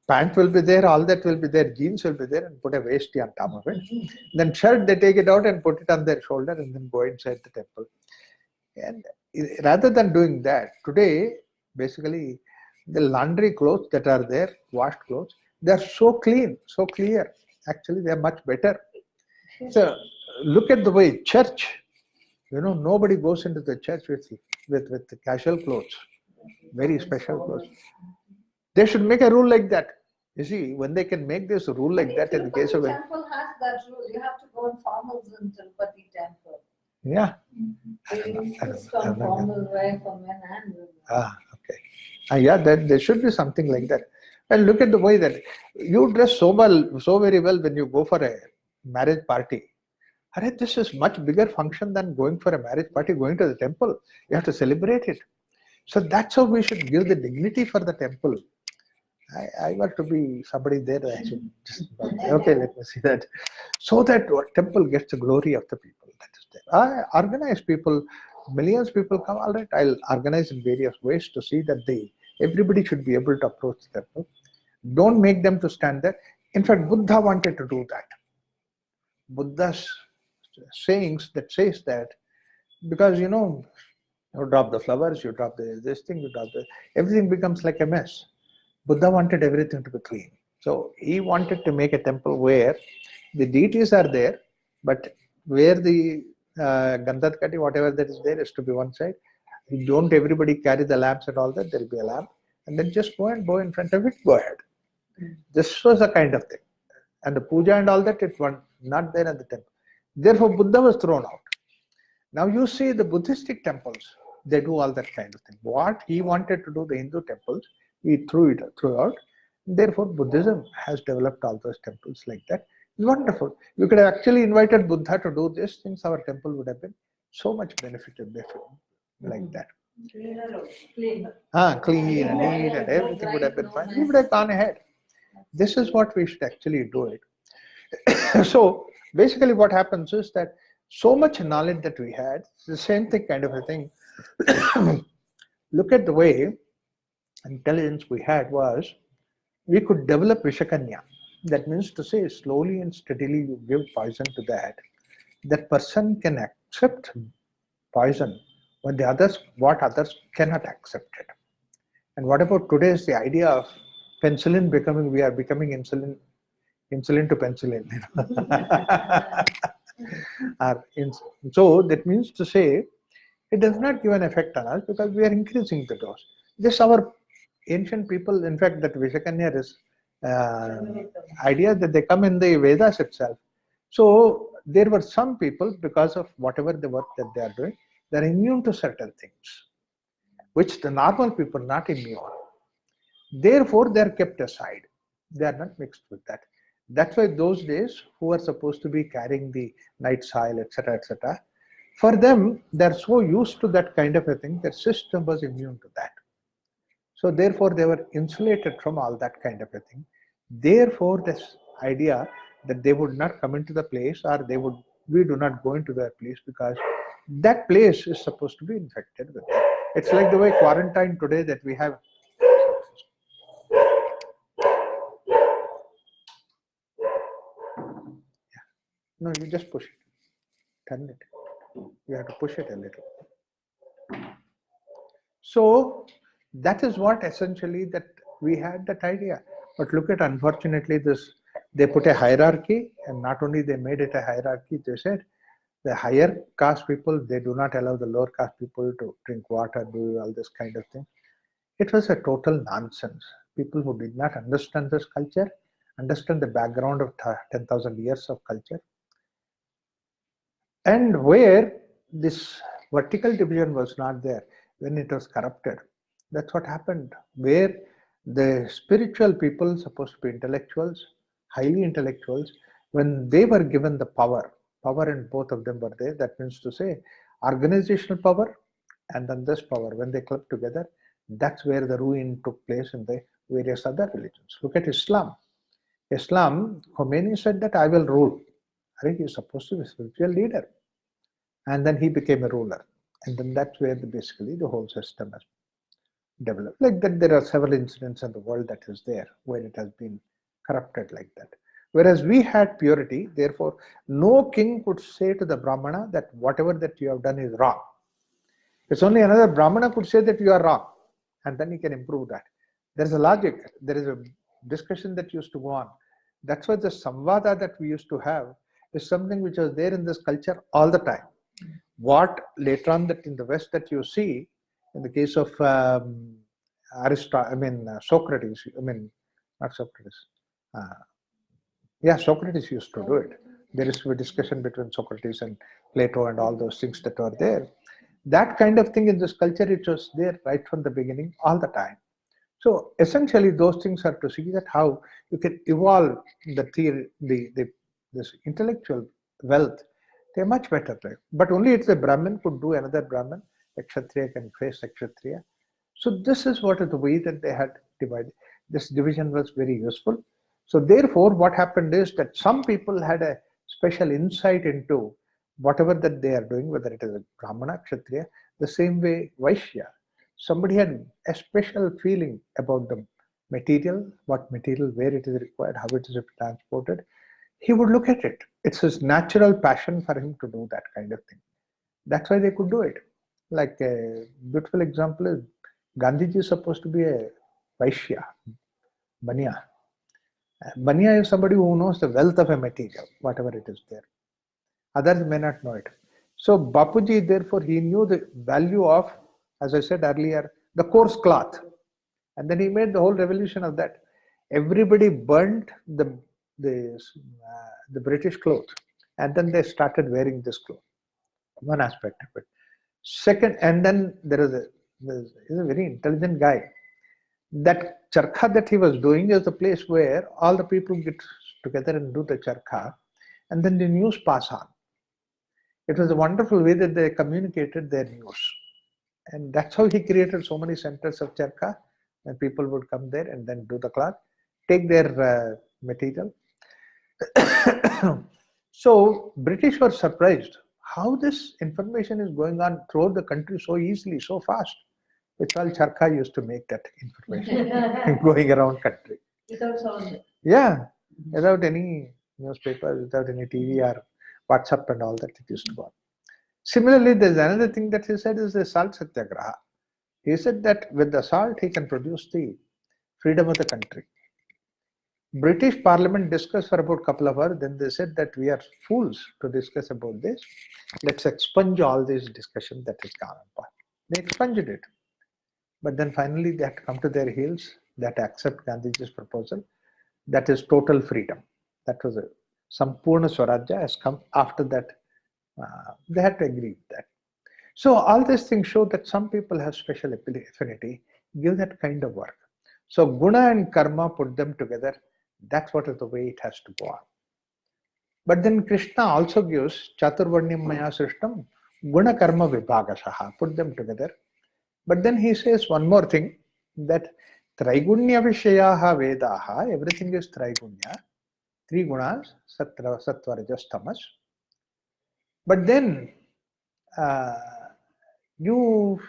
Pant will be there, all that will be there, jeans will be there, and put a vesti on top of it. Then shirt, they take it out and put it on their shoulder and then go inside the temple. And rather than doing that, today, basically, the laundry clothes that are there, washed clothes, they are so clean, so clear. Actually, they are much better. So look at the way church, nobody goes into the church with the casual clothes, very special clothes. They should make a rule like that. You see, when they can make this rule like that in the case of the temple has that rule. You have to go in formals in Tirupati temple. Yeah. They insist on formal wear for men and women. Okay. Yeah, there should be something like that. And look at the way that you dress so very well when you go for a marriage party. This is much bigger function than going for a marriage party, going to the temple. You have to celebrate it. So that's how we should give the dignity for the temple. I want to be somebody there. I should just, okay, let me see that. So that temple gets the glory of the people that is there. I organize people, millions of people come, all right, I'll organize in various ways to see that everybody should be able to approach the temple. Don't make them to stand there. In fact, Buddha wanted to do that. Buddha's sayings that says that, because you drop the flowers, you drop this thing, you drop everything becomes like a mess. Buddha wanted everything to be clean. So he wanted to make a temple where the deities are there, but where the Gandhatkati, whatever that is there, is to be one side. Don't everybody carry the lamps and all that, there will be a lamp. And then just go in front of it, go ahead. This was a kind of thing. And the puja and all that, it was not there at the temple. Therefore, Buddha was thrown out. Now you see the Buddhistic temples, they do all that kind of thing. What he wanted to do, the Hindu temples, he threw out. Therefore, Buddhism has developed all those temples like that. It's wonderful. We could have actually invited Buddha to do these things. Our temple would have been so much benefited like that. Clean, neat, and everything would have been fine. We would have gone ahead. This is what we should actually do it. So basically what happens is that so much knowledge that we had, the same thing kind of a thing. Look at the way intelligence we had was, we could develop Vishakanya. That means to say, slowly and steadily you give poison to that person can accept poison when what others cannot accept it. And what about today is the idea of penicillin we are becoming insulin to penicillin. So that means to say, it does not give an effect on us because we are increasing the dose. This our ancient people, in fact, that Vishakanya is idea that they come in the Vedas itself. So there were some people, because of whatever the work that they are doing, they are immune to certain things, which the normal people are not immune. Therefore, they are kept aside. They are not mixed with that. That's why those days, who are supposed to be carrying the night soil, etc., for them, they're so used to that kind of a thing, their system was immune to that. So therefore, they were insulated from all that kind of a thing. Therefore, this idea that they would not come into the place, or we do not go into that place because that place is supposed to be infected with it. It's like the way quarantine today that we have. No, you just push it, turn it. You have to push it a little. So that is what essentially that we had that idea. But look at, unfortunately, they put a hierarchy, and not only they made it a hierarchy, they said the higher caste people, they do not allow the lower caste people to drink water, do all this kind of thing. It was a total nonsense. People who did not understand this culture, understand the background of 10,000 years of culture, and where this vertical division was not there, when it was corrupted. That's what happened, where the spiritual people, supposed to be intellectuals, highly intellectuals, when they were given the power and both of them were there, that means to say organizational power and then this power, when they clubbed together, that's where the ruin took place in the various other religions. Look at Islam. Khomeini said that I will rule. He's supposed to be a spiritual leader. And then he became a ruler. And then that's where basically the whole system has developed. Like that, there are several incidents in the world that is there where it has been corrupted like that. Whereas we had purity, therefore no king could say to the Brahmana that whatever that you have done is wrong. It's only another Brahmana could say that you are wrong, and then he can improve that. There is a logic, there is a discussion that used to go on. That's why the samvada that we used to have is something which was there in this culture all the time. What later on that in the West that you see, in the case of Socrates, not Socrates. Socrates used to do it. There is a discussion between Socrates and Plato and all those things that were there. That kind of thing in this culture, it was there right from the beginning, all the time. So essentially, those things are to see that how you can evolve the theory, this intellectual wealth. They're much better, right? But only it's a Brahmin could do another Brahmin. A Kshatriya can face a Kshatriya. So this is what is the way that they had divided. This division was very useful. So therefore, what happened is that some people had a special insight into whatever that they are doing, whether it is a Brahmana, Kshatriya, the same way Vaishya. Somebody had a special feeling about the material, what material, where it is required, how it is transported. He would look at it. It's his natural passion for him to do that kind of thing. That's why they could do it. Like a beautiful example is Gandhiji is supposed to be a Vaishya, Baniya. Baniya is somebody who knows the wealth of a material, whatever it is there. Others may not know it. So Bapuji, therefore, he knew the value of, as I said earlier, the coarse cloth. And then he made the whole revolution of that. Everybody burnt the British clothes, and then they started wearing this cloth. One aspect of it. Second, and then there's a very intelligent guy. That charkha that he was doing is the place where all the people get together and do the charkha, and then the news pass on. It was a wonderful way that they communicated their news. And that's how he created so many centers of charkha, and people would come there and then do the cloth, take their material. So British were surprised how this information is going on throughout the country so easily, so fast. It's all charkha used to make that information going around country. Without sound. Yeah, without any newspaper, without any TV or WhatsApp and all that, it used to go on. Similarly, there's another thing that he said is the salt satyagraha. He said that with the salt he can produce the freedom of the country. British Parliament discussed for about a couple of hours, then they said that we are fools to discuss about this. Let's expunge all this discussion that has gone on. They expunged it. But then finally they had to come to their heels, that accept Gandhiji's proposal. That is total freedom. That was a Sampurna Swarajya has come after that. They had to agree with that. So all these things show that some people have special affinity, give that kind of work. So guna and karma, put them together. That's what is the way it has to go on. But then Krishna also gives Chaturvarnyam Maya Srishtam, guna karma vibhagasaha, put them together. But then he says one more thing, that Traigunya Vishayaha Vedaha, everything is Traigunya, three gunas, Sattva, Rajas, Tamas. But then you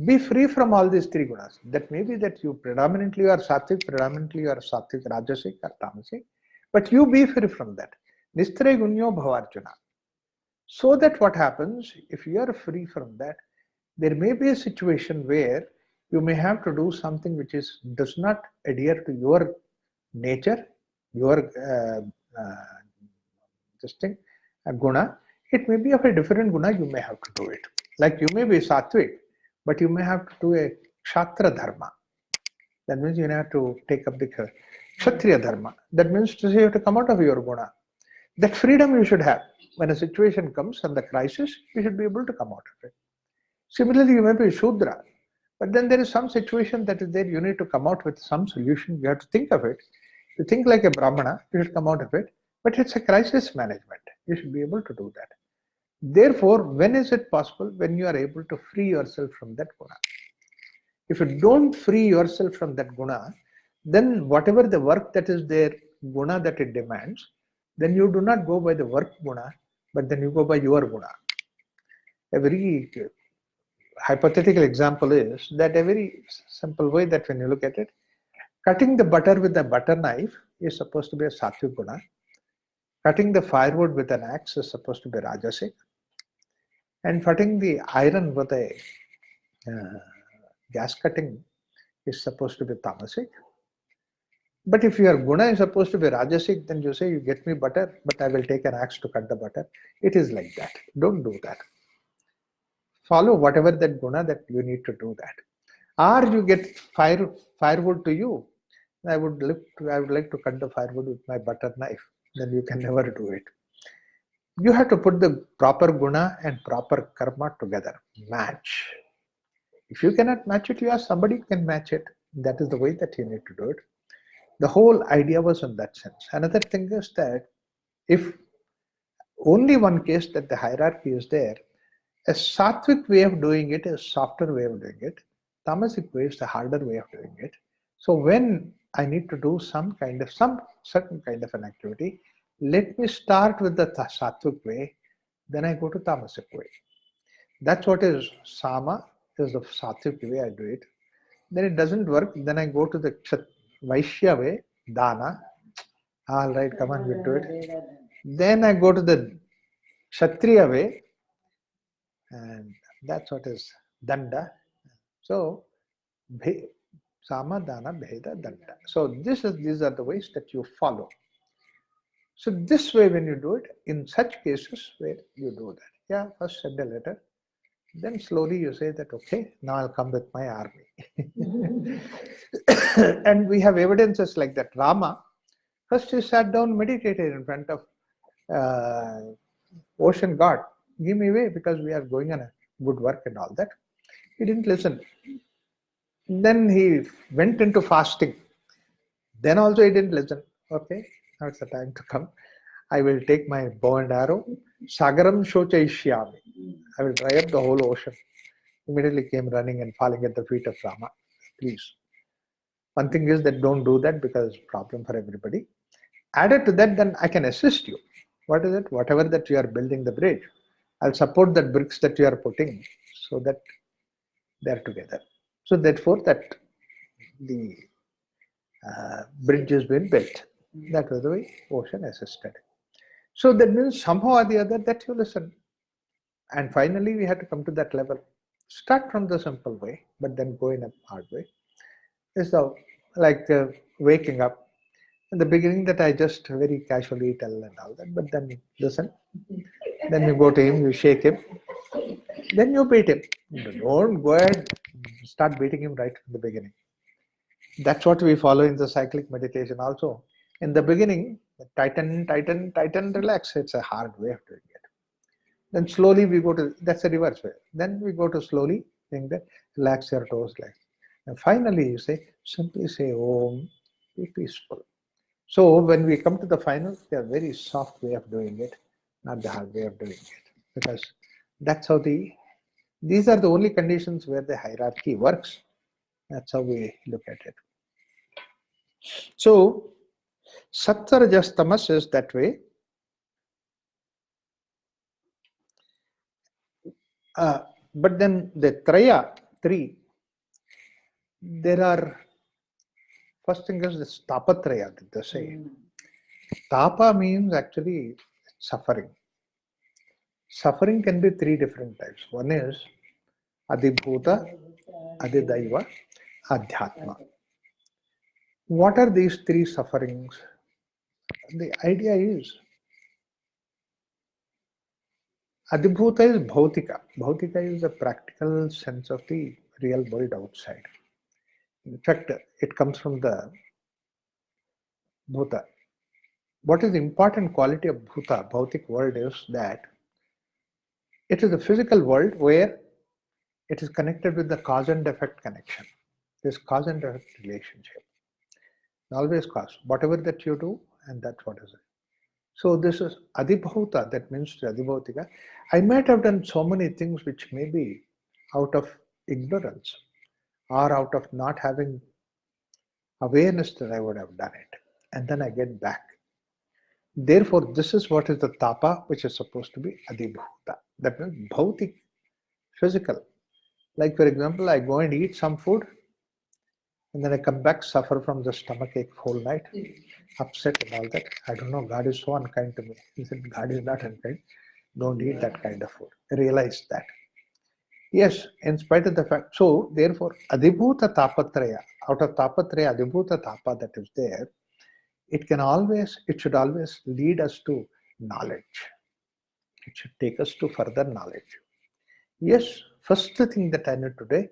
be free from all these three gunas. That may be that you predominantly are sattvic, predominantly you are sattvic, rajasic or tamasic, but you be free from that. Nistragunyo bhavarjuna. So that what happens, if you are free from that, there may be a situation where you may have to do something which does not adhere to your nature, your guna. It may be of a different guna, you may have to do it. Like you may be sattvic, but you may have to do a kshatriya dharma. That means you have to take up the kshatriya dharma. That means to say you have to come out of your guna. That freedom you should have. When a situation comes and the crisis, you should be able to come out of it. Similarly, you may be Shudra, but then there is some situation that is there, you need to come out with some solution, you have to think of it. You think like a Brahmana, you should come out of it, but it's a crisis management. You should be able to do that. Therefore, when is it possible? When you are able to free yourself from that guna. If you don't free yourself from that guna, then whatever the work that is there, guna that it demands, then you do not go by the work guna, but then you go by your guna. A very hypothetical example is that a very simple way that when you look at it, cutting the butter with a butter knife is supposed to be a sattvic guna. Cutting the firewood with an axe is supposed to be rajasic. And cutting the iron with a gas cutting is supposed to be tamasic. But if your guna is supposed to be rajasic, then you say, you get me butter, but I will take an axe to cut the butter. It is like that. Don't do that. Follow whatever that guna that you need to do that. Or you get firewood to you. I would like to cut the firewood with my butter knife. Then you can never do it. You have to put the proper guna and proper karma together. Match. If you cannot match it, you ask somebody can match it. That is the way that you need to do it. The whole idea was in that sense. Another thing is that if only one case that the hierarchy is there, a sattvic way of doing it is a softer way of doing it. Tamasic way is the harder way of doing it. So when I need to do some certain kind of an activity, let me start with the sattvic way, then I go to tamasic way. That's what is sama, is the sattvic way I do it. Then it doesn't work, then I go to the Vaishya way, dana. All right, come on, we do it. Then I go to the Kshatriya way, and that's what is danda. So sama, dana, bheda, danda. So these are the ways that you follow. So this way when you do it, in such cases where you do that. Yeah, first send a letter, Then slowly you say that, okay, now I'll come with my army. And we have evidences like that. Rama, first he sat down, meditated in front of ocean god. Give me way because we are going on a good work and all that. He didn't listen. Then he went into fasting. Then also he didn't listen. Okay, now it's the time to come. I will take my bow and arrow. Sagaram shochaishyami. I will dry up the whole ocean. Immediately came running and falling at the feet of Rama. Please. One thing is that don't do that because it's a problem for everybody. Added to that, then I can assist you. What is it? Whatever that you are building the bridge, I'll support that bricks that you are putting so that they're together. So therefore, that the bridge has been built. That was the way ocean assisted. So that means somehow or the other that you listen. And finally, we had to come to that level. Start from the simple way, but then go in a hard way. So, like waking up. In the beginning, that I just very casually tell and all that, but then listen. Then you go to him, you shake him, then you beat him. Don't go ahead, start beating him right from the beginning. That's what we follow in the cyclic meditation also. In the beginning, tighten, tighten, tighten, relax. It's a hard way of doing it. Then slowly we go to, that's the reverse way. Then we go to slowly, saying that relax your toes, like. And finally you say, simply say Om, be peaceful. So when we come to the final, they are very soft way of doing it, not the hard way of doing it. Because that's how these are the only conditions where the hierarchy works. That's how we look at it. So Sattva Rajas Tamas is that way. But then the Traya, three, there are, first thing is this Tapatraya, that they say. Tapa means actually suffering. Suffering can be three different types. One is Adibhuta, Adidaiva, Adhyatma. What are these three sufferings? The idea is Adibhuta is Bhautika. Bhautika is the practical sense of the real world outside. In fact, it comes from the Bhuta. What is the important quality of Bhuta, Bhautik world, is that it is a physical world where it is connected with the cause and effect connection. This cause and effect relationship. Always cause. Whatever that you do, and that's what is it. So this is Adibhuta, that means Adibhautika. I might have done so many things which may be out of ignorance or out of not having awareness that I would have done it. And then I get back. Therefore, this is what is the tapa, which is supposed to be Adibhuta. That means bhautik, physical. Like for example, I go and eat some food, and then I come back, suffer from the stomachache whole night, upset and all that. I don't know, God is so unkind to me. He said, God is not unkind. Don't eat that kind of food. Realize that. Yes, in spite of the fact. So, therefore, Adibhuta Tapatraya, out of Tapatraya, Adibhuta Tapa that is there, it should always lead us to knowledge. It should take us to further knowledge. Yes, first thing that I need today,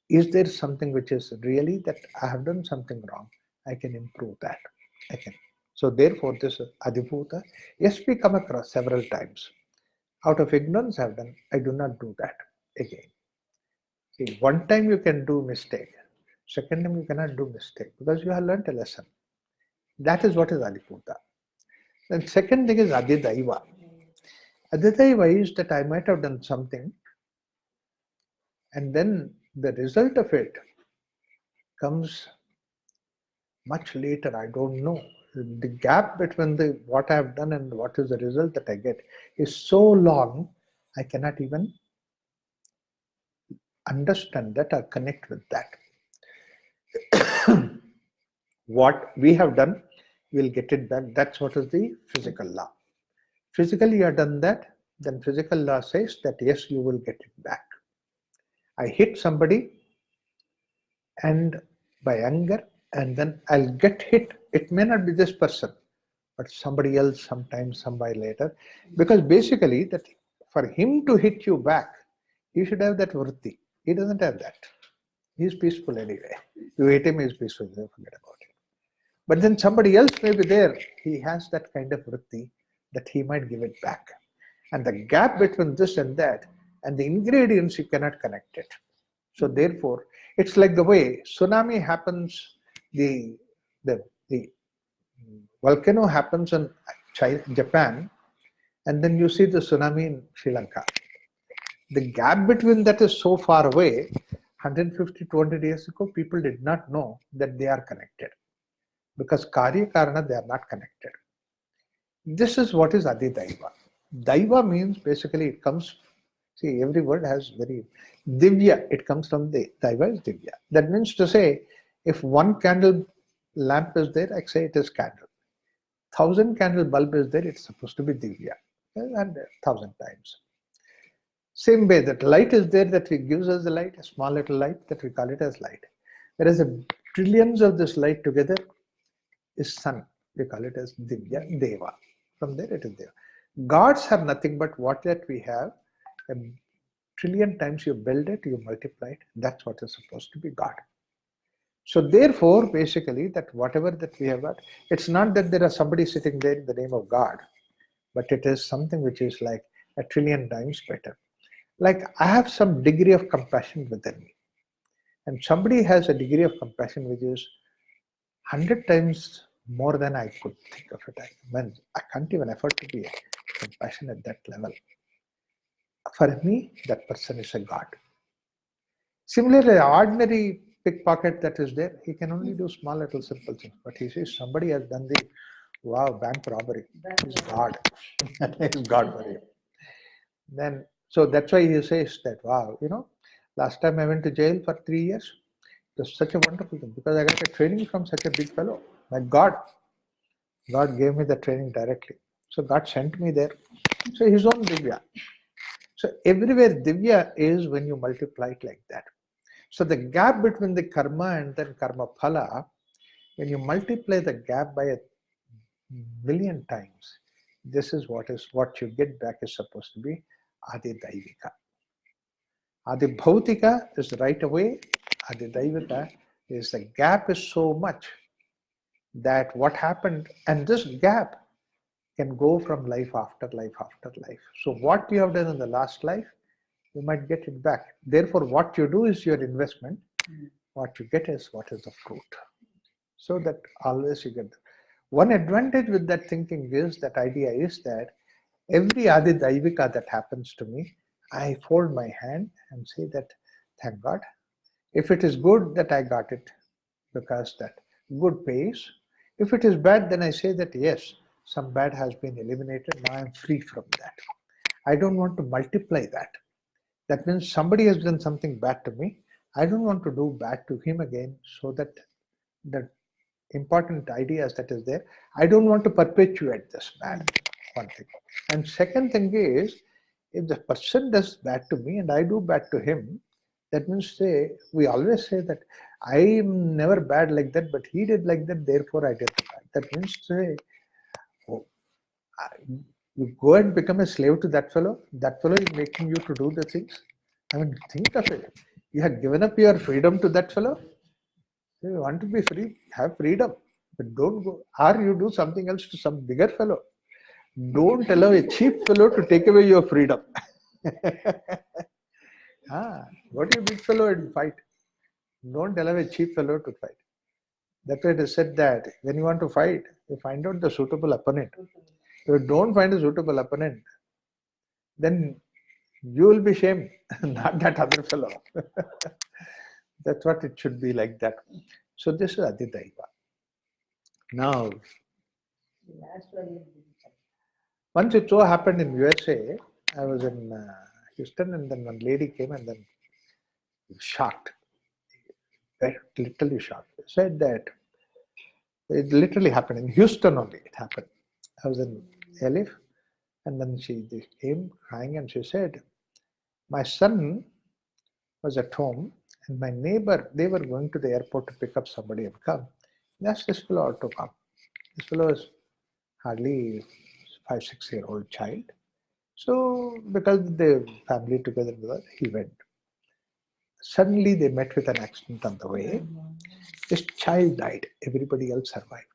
is there something which is really that I have done something wrong? I can improve that. I can. So therefore, this is Adibhuta. Yes, we come across several times. Out of ignorance I have done, I do not do that again. See, one time you can do mistake. Second time you cannot do mistake because you have learnt a lesson. That is what is Adibhuta. Then second thing is Adidaiva. Adidaiva is that I might have done something and then the result of it comes much later. I don't know. The gap between what I have done and what is the result that I get is so long, I cannot even understand that or connect with that. What we have done, we'll get it back. That's what is the physical law. Physically, you have done that, then physical law says that yes, you will get it back. I hit somebody and by anger, and then I'll get hit. It may not be this person, but somebody else sometime, somebody later. Because basically, that for him to hit you back, He should have that vritti. He doesn't have that. He's peaceful anyway. You hate him, he's peaceful. Forget about it. But then somebody else may be there. He has that kind of vritti that he might give it back. And the gap between this and that and the ingredients, you cannot connect it. So therefore, it's like the way tsunami happens, the volcano happens in Japan, and then you see the tsunami in Sri Lanka. The gap between that is so far away. 150, 200 years ago, people did not know that they are connected. Because Karya Karana, they are not connected. This is what is Adidaiva. Daiva means basically it comes, see, every word has very, Divya, it comes from the, Daiva is Divya. That means to say, if one candle lamp is there, I say it is candle. 1,000 candle bulb is there, it's supposed to be Divya. And 1,000 times. Same way that light is there that gives us the light, a small little light that we call it as light. Whereas the trillions of this light together is sun. We call it as Divya, Deva. From there it is there. Gods have nothing but what that we have. A trillion times you build it, you multiply it. That's what is supposed to be God. So therefore, basically, that whatever that we have got, it's not that there is somebody sitting there in the name of God, but it is something which is like a trillion times better. Like I have some degree of compassion within me. And somebody has a degree of compassion which is 100 times more than I could think of it. I can't even afford to be compassionate at that level. For me, that person is a God. Similarly, an ordinary pickpocket that is there, he can only do small little simple things. But he says somebody has done the bank robbery. He's God. He's God for him. Then, so that's why he says that, last time I went to jail for 3 years. It was such a wonderful thing because I got a training from such a big fellow. My God gave me the training directly. So God sent me there. So his own Divya. So everywhere Divya is when you multiply it like that. So the gap between the karma and then karma phala, when you multiply the gap by 1,000,000 times, this is what you get back is supposed to be Adi Daivika. Adi Bhautika is right away. Adi Daivika is the gap is so much that what happened, and this gap can go from life after life after life. So what you have done in the last life, you might get it back. Therefore, what you do is your investment. What you get is what is the fruit. So that always you get that. One advantage with that thinking is, that idea is that every Adi Daivika that happens to me, I fold my hand and say that, thank God. If it is good, that I got it, because that good pays. If it is bad, then I say that yes, some bad has been eliminated. Now I'm free from that. I don't want to multiply that. That means somebody has done something bad to me. I don't want to do bad to him again, so that the important ideas that is there, I don't want to perpetuate this bad. One thing. And second thing is, if the person does bad to me and I do bad to him, that means we always say that I am never bad like that, but he did like that, therefore I did bad. That means you go and become a slave to that fellow. That fellow is making you to do the things. I mean, think of it. You have given up your freedom to that fellow. You want to be free, have freedom. But don't go, or you do something else to some bigger fellow. Don't allow a cheap fellow to take away your freedom. Go to a big fellow and fight. Don't allow a cheap fellow to fight. That's why it is said that when you want to fight, you find out the suitable opponent. If you don't find a suitable opponent, then you will be shamed, not that other fellow. That's what it should be, like that. So this is Adidaiva. Now, once it so happened in USA, I was in Houston, and then one lady came and then shocked, literally shocked. Said that it literally happened in Houston only. It happened. I was in Elif, and then she came crying and she said, my son was at home, and my neighbor, they were going to the airport to pick up somebody and come. They asked this fellow to come. This fellow was hardly 5-6 year old child. So because the family together, he went. Suddenly they met with an accident on the way. His child died. Everybody else survived.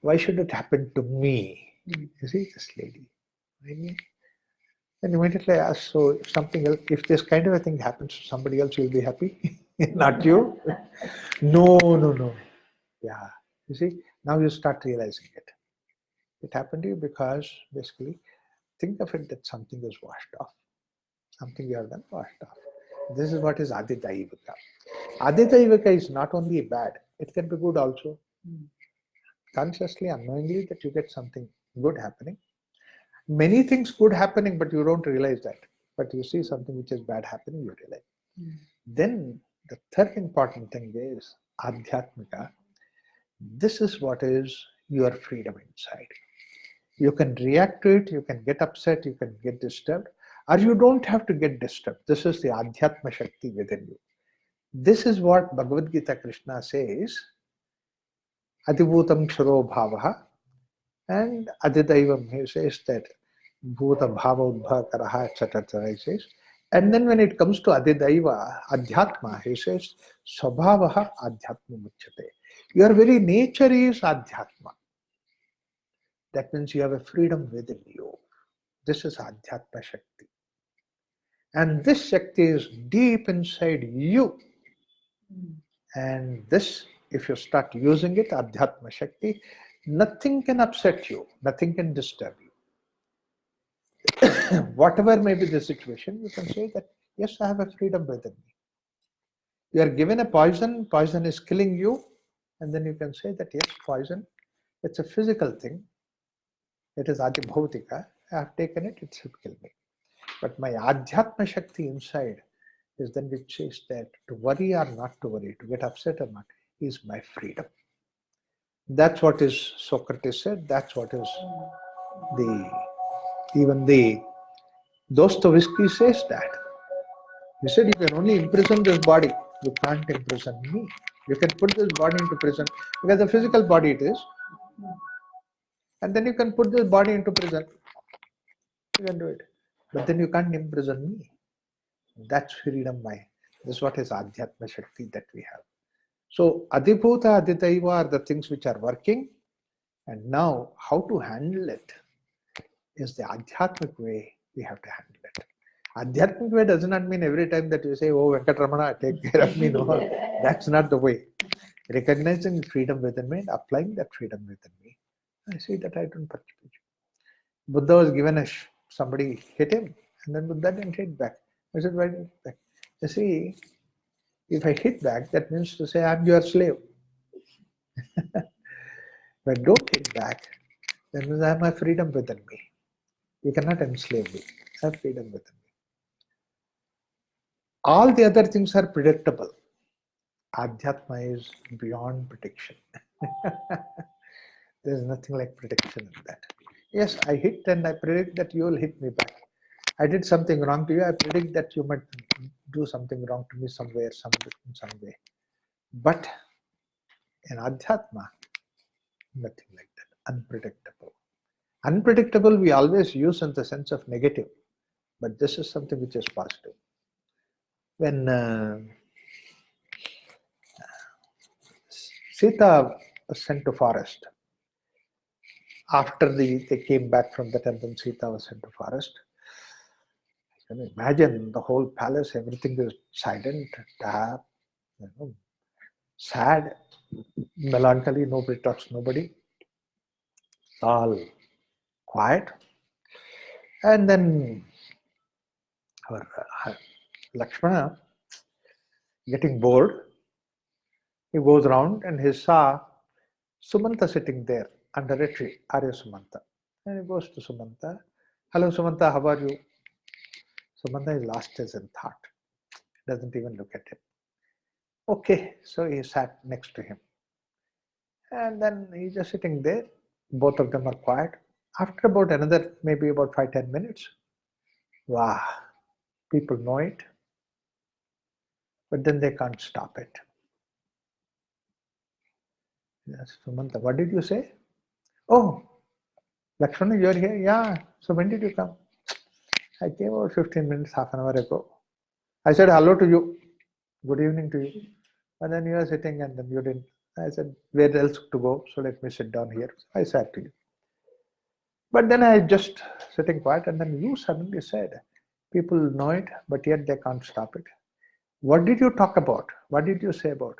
Why should it happen to me? You see, this lady. I mean, and immediately I asked, so if something else, if this kind of a thing happens to somebody else, you'll be happy? Not you? No, no, no. Yeah. You see, now you start realizing it. It happened to you because basically think of it that something is washed off. Something you have done washed off. This is what is Adidaivika. Adidaivika is not only bad, it can be good also. Consciously, unknowingly, that you get something good happening. Many things good happening, but you don't realize that. But you see something which is bad happening, you realize. Then the third important thing is Adhyatmika. This is what is your freedom inside. You can react to it, you can get upset, you can get disturbed, or you don't have to get disturbed. This is the Adhyatma Shakti within you. This is what Bhagavad Gita Krishna says, Adibhutam Ksharo Bhavaha, and Adidaivam, he says that Bhuta Bhava Udbha Karaha, etc. He says. And then when it comes to Adidaiva, Adhyatma, he says, Swabhavaha Adhyatma Muchyate. Your very nature is Adhyatma. That means you have a freedom within you. This is Adhyatma Shakti. And this Shakti is deep inside you. And this, if you start using it, Adhyatma Shakti, nothing can upset you, nothing can disturb you. Whatever may be the situation, you can say that, yes, I have a freedom within me. You are given a poison, poison is killing you, and then you can say that, yes, poison, it's a physical thing. It is Adibhautika. I have taken it, it should kill me. But my Adhyatma Shakti inside is then which says that to worry or not to worry, to get upset or not, is my freedom. That's what is Socrates said, that's what is even the Dostoevsky says that. He said, you can only imprison this body, you can't imprison me. You can put this body into prison, because the physical body it is, and then you can put this body into prison. You can do it. But then you can't imprison me. That's freedom mind. This is what is Adhyatma Shakti that we have. So Adibhuta, Aditaiva are the things which are working, and now how to handle it is the Adhyatmic way we have to handle it. Adhyatmic way does not mean every time that you say, oh Venkatramana, take care of me. No, that's not the way. Recognizing freedom within me and applying that freedom within me. I see that I don't participate. Buddha was given somebody hit him, and then Buddha didn't hit back. I said, why didn't you hit back? You see, if I hit back, that means to say I'm your slave. If I don't hit back, that means I have my freedom within me. You cannot enslave me. I have freedom within me. All the other things are predictable. Adhyatma is beyond prediction. There is nothing like prediction in that. Yes, I hit and I predict that you will hit me back. I did something wrong to you, I predict that you might do something wrong to me somewhere, in some way. But in Adhyatma, nothing like that. Unpredictable. Unpredictable we always use in the sense of negative, but this is something which is positive. When Sita was sent to forest, after they came back from the temple, Sita was sent to forest. You can imagine the whole palace, everything is silent, dark, sad, melancholy, nobody talks, nobody. All quiet. And then our Lakshmana, getting bored, he goes around and he saw Sumanta sitting there under a tree, Arya Sumanta. And he goes to Sumanta. Hello Sumanta, how are you? Sumanta is lost as in thought. Doesn't even look at him. Okay, so he sat next to him. And then he's just sitting there. Both of them are quiet. After about another, maybe about 5-10 minutes, wow, people know it, but then they can't stop it. Yes, Sumanta, what did you say? Oh, Lakshmana, you're here? Yeah. So when did you come? I came about 15 minutes, half an hour ago. I said hello to you. Good evening to you. And then you are sitting and then you didn't. I said, where else to go? So let me sit down here. I sat to you. But then I just sitting quiet and then you suddenly said, people know it, but yet they can't stop it. What did you talk about? What did you say about?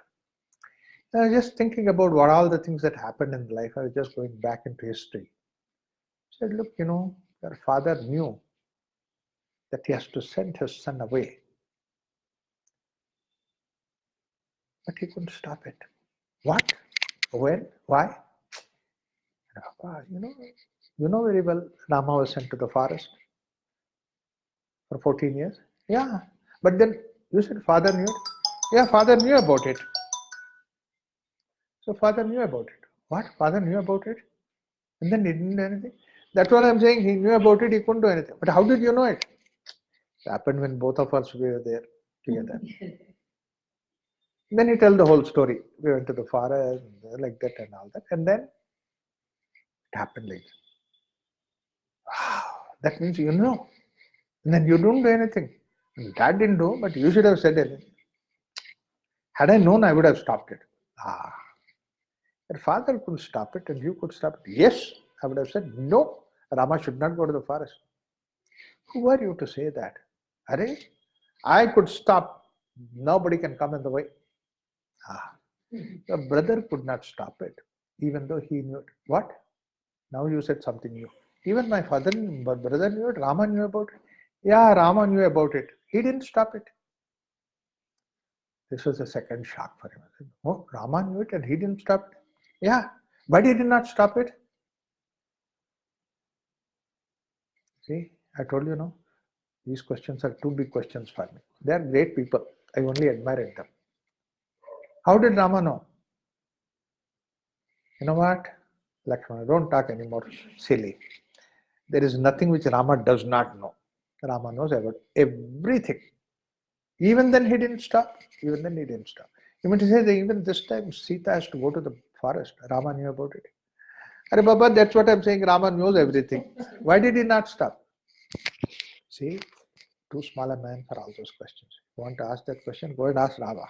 I was just thinking about what all the things that happened in life. I was just going back into history. I said, look, your father knew that he has to send his son away, but he couldn't stop it. What? When? Why? You know very well Rama was sent to the forest for 14 years. Yeah. But then you said father knew it. Yeah, father knew about it. So father knew about it. What? Father knew about it? And then he didn't do anything? That's what I'm saying. He knew about it, he couldn't do anything. But how did you know it? It happened when both of us were there together. Then he tell the whole story. We went to the forest, like that and all that. And then it happened like that. Wow, that means you know. And then you don't do anything. Dad didn't do, but you should have said anything. Had I known, I would have stopped it. Ah, your father could stop it and you could stop it. Yes, I would have said, no, Rama should not go to the forest. Who are you to say that? Arey, I could stop. Nobody can come in the way. Ah, the brother could not stop it, even though he knew it. What? Now you said something new. Even my brother knew it. Rama knew about it. Yeah, Rama knew about it. He didn't stop it. This was the second shock for him. I said, oh, Rama knew it and he didn't stop it. Yeah, but he did not stop it. See, I told you, no, these questions are two big questions for me. They are great people. I only admire them. How did Rama know? You know what? Lakshmana, don't talk anymore. Silly. There is nothing which Rama does not know. Rama knows about everything. Even then he didn't stop. Even then he didn't stop. You mean to say that even this time Sita has to go to the forest. Rama knew about it. Arey Baba, that's what I'm saying. Rama knows everything. Why did he not stop? See, too small a man for all those questions. You want to ask that question? Go and ask Rama.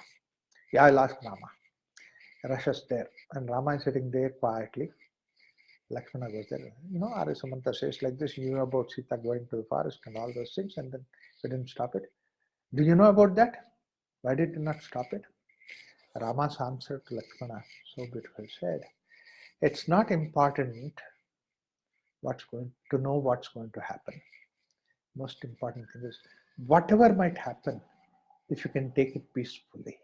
Yeah, I'll ask Rama. Rasha's there. And Rama is sitting there quietly. Lakshmana goes there. Arya Samanta says like this, you knew about Sita going to the forest and all those things, and then you didn't stop it. Do you know about that? Why did you not stop it? Rama's answer to Lakshmana, so beautiful, said, it's not important to know what's going to happen. Most important thing is, whatever might happen, if you can take it peacefully.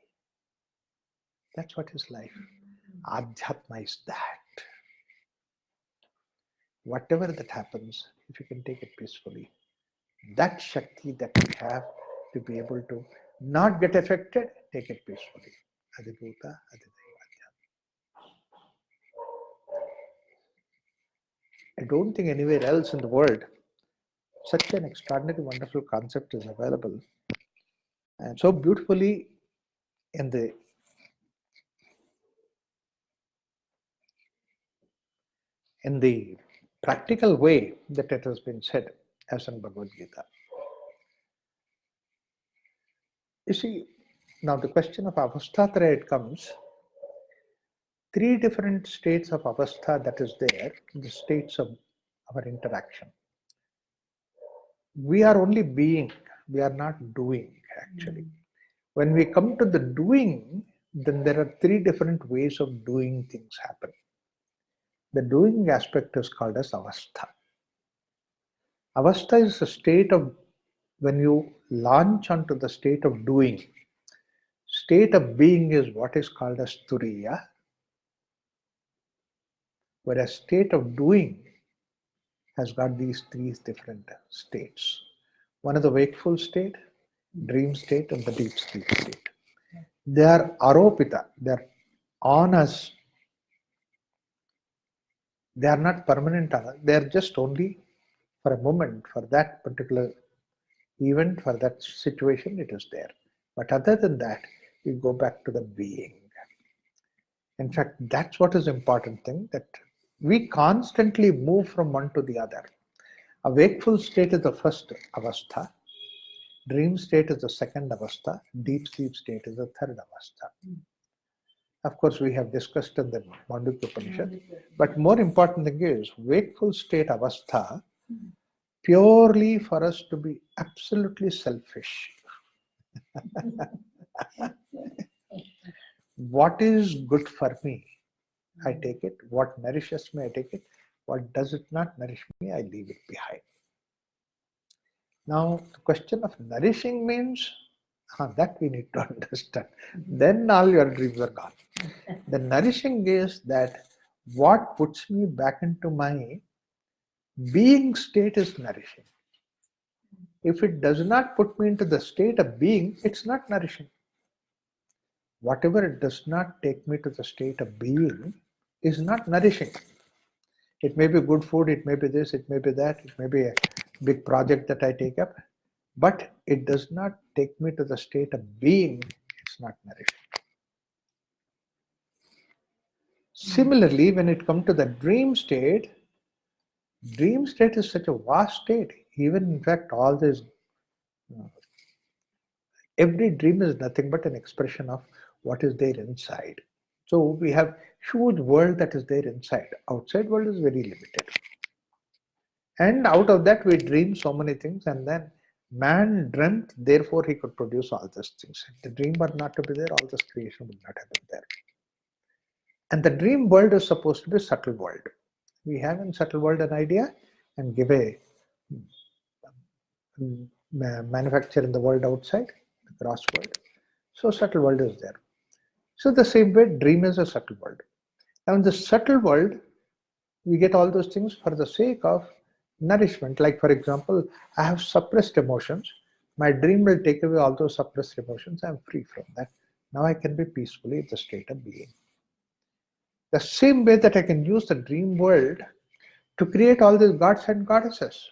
That's what is life. Adhyatma is that. Whatever that happens, if you can take it peacefully, that Shakti that we have to be able to not get affected, take it peacefully. Adibhuta, Adidaiva. I don't think anywhere else in the world such an extraordinary, wonderful concept is available. And so beautifully in the practical way that it has been said as in Bhagavad Gita. You see, now the question of avasthatraya, it comes. Three different states of avastha that is there, the states of our interaction. We are only being, we are not doing actually. When we come to the doing, then there are three different ways of doing things happen. The doing aspect is called as avastha. Avastha is a state of, when you launch onto the state of doing, state of being is what is called as turiya, whereas state of doing has got these three different states. One is the wakeful state, dream state, and the deep sleep state. They are aropita, they are on us. They are not permanent on us, they are just only for a moment, for that particular event, for that situation, it is there. But other than that, we go back to the being. In fact, that's what is important thing, that we constantly move from one to the other. A wakeful state is the first avastha, dream state is the second avastha, deep sleep state is the third avastha. Of course, we have discussed in the Mandukya Upanishad, but more important thing is wakeful state avastha purely for us to be absolutely selfish. What is good for me, I take it. What nourishes me, I take it. What does it not nourish me, I leave it behind. Now, the question of nourishing means, that we need to understand. Then all your dreams are gone. The nourishing is that what puts me back into my being state is nourishing. If it does not put me into the state of being, it's not nourishing. Whatever it does not take me to the state of being is not nourishing. It may be good food, it may be this, it may be that, it may be a big project that I take up, but it does not take me to the state of being, it's not nourishing. Similarly, when it comes to the dream state is such a vast state. Even in fact, all this, every dream is nothing but an expression of what is there inside. So we have huge world that is there inside. Outside world is very limited. And out of that we dream so many things, and then man dreamt, therefore he could produce all these things. If the dream were not to be there, all this creation would not have been there. And the dream world is supposed to be a subtle world. We have in subtle world an idea and give a manufacture in the world outside, the gross world. So subtle world is there. So the same way dream is a subtle world. Now in the subtle world, we get all those things for the sake of nourishment. Like for example, I have suppressed emotions. My dream will take away all those suppressed emotions. I'm free from that. Now I can be peacefully in the state of being. The same way that I can use the dream world to create all these gods and goddesses.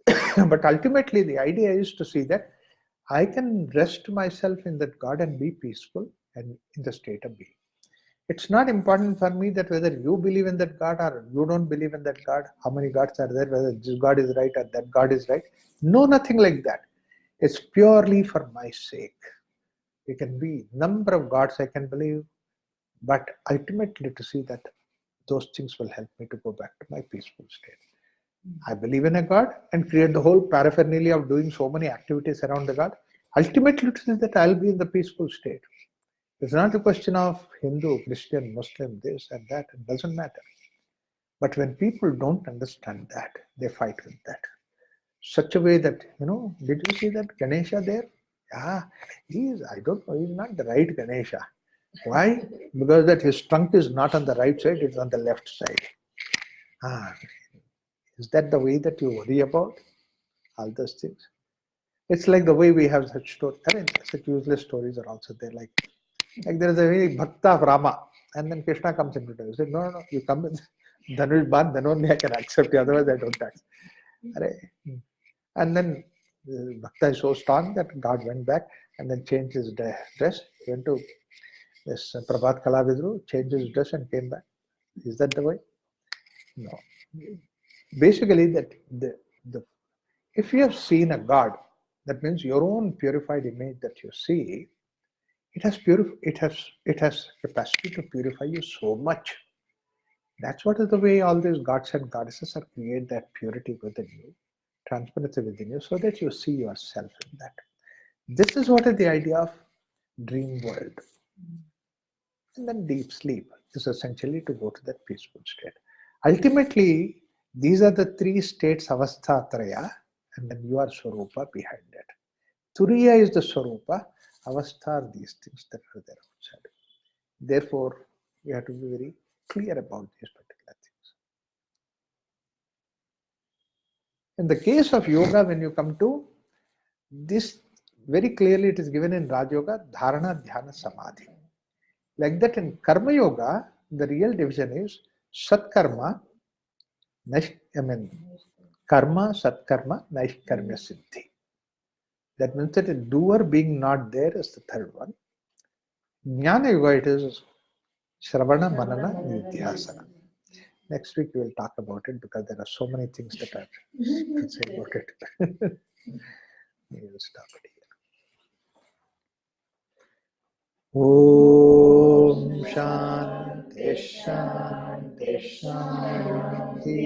But ultimately the idea is to see that I can rest myself in that God and be peaceful and in the state of being. It's not important for me that whether you believe in that God or you don't believe in that God, how many gods are there, whether this God is right or that God is right. No, nothing like that. It's purely for my sake. It can be number of gods I can believe, but ultimately to see that those things will help me to go back to my peaceful state. I believe in a God and create the whole paraphernalia of doing so many activities around the God. Ultimately to see that I'll be in the peaceful state. It's not a question of Hindu, Christian, Muslim, this and that. It doesn't matter. But when people don't understand that, they fight with that. Such a way that, did you see that Ganesha there? Yeah, I don't know, he's not the right Ganesha. Why? Because that his trunk is not on the right side, it's on the left side. Is that the way that you worry about all those things? It's like the way we have such stories. I mean, such useless stories are also there. Like there is a very bhakta of Rama, and then Krishna comes into it. He said, no, you come with Dhanush Ban, then only I can accept you, otherwise I don't accept. And then bhakta is so strong that God went back and then changed his dress. He went to this Prabhat Kalavidru, changed his dress and came back. Is that the way? No. Basically, that if you have seen a God, that means your own purified image that you see, it has capacity to purify you so much. That's what is the way all these gods and goddesses are create that purity within you, transparency within you, so that you see yourself in that. This is what is the idea of dream world. And then deep sleep is essentially to go to that peaceful state. Ultimately, these are the three states, avastha, traya, and then you are swarupa behind it. Turiya is the swarupa, avastha are these things that are there outside. Therefore, we have to be very clear about these particular things. In the case of yoga, when you come to this, very clearly it is given in Raj Yoga, dharana, dhyana, samadhi. Like that in karma yoga, the real division is satkarma, karma, satkarma, naishkarmya siddhi. That means that a doer being not there is the third one. Jnana yoga, it is Shravana, Manana, Nidhyasana. Next week we will talk about it because there are so many things that are to say about it. We will stop it here. Om Shanti Shanti Shanti.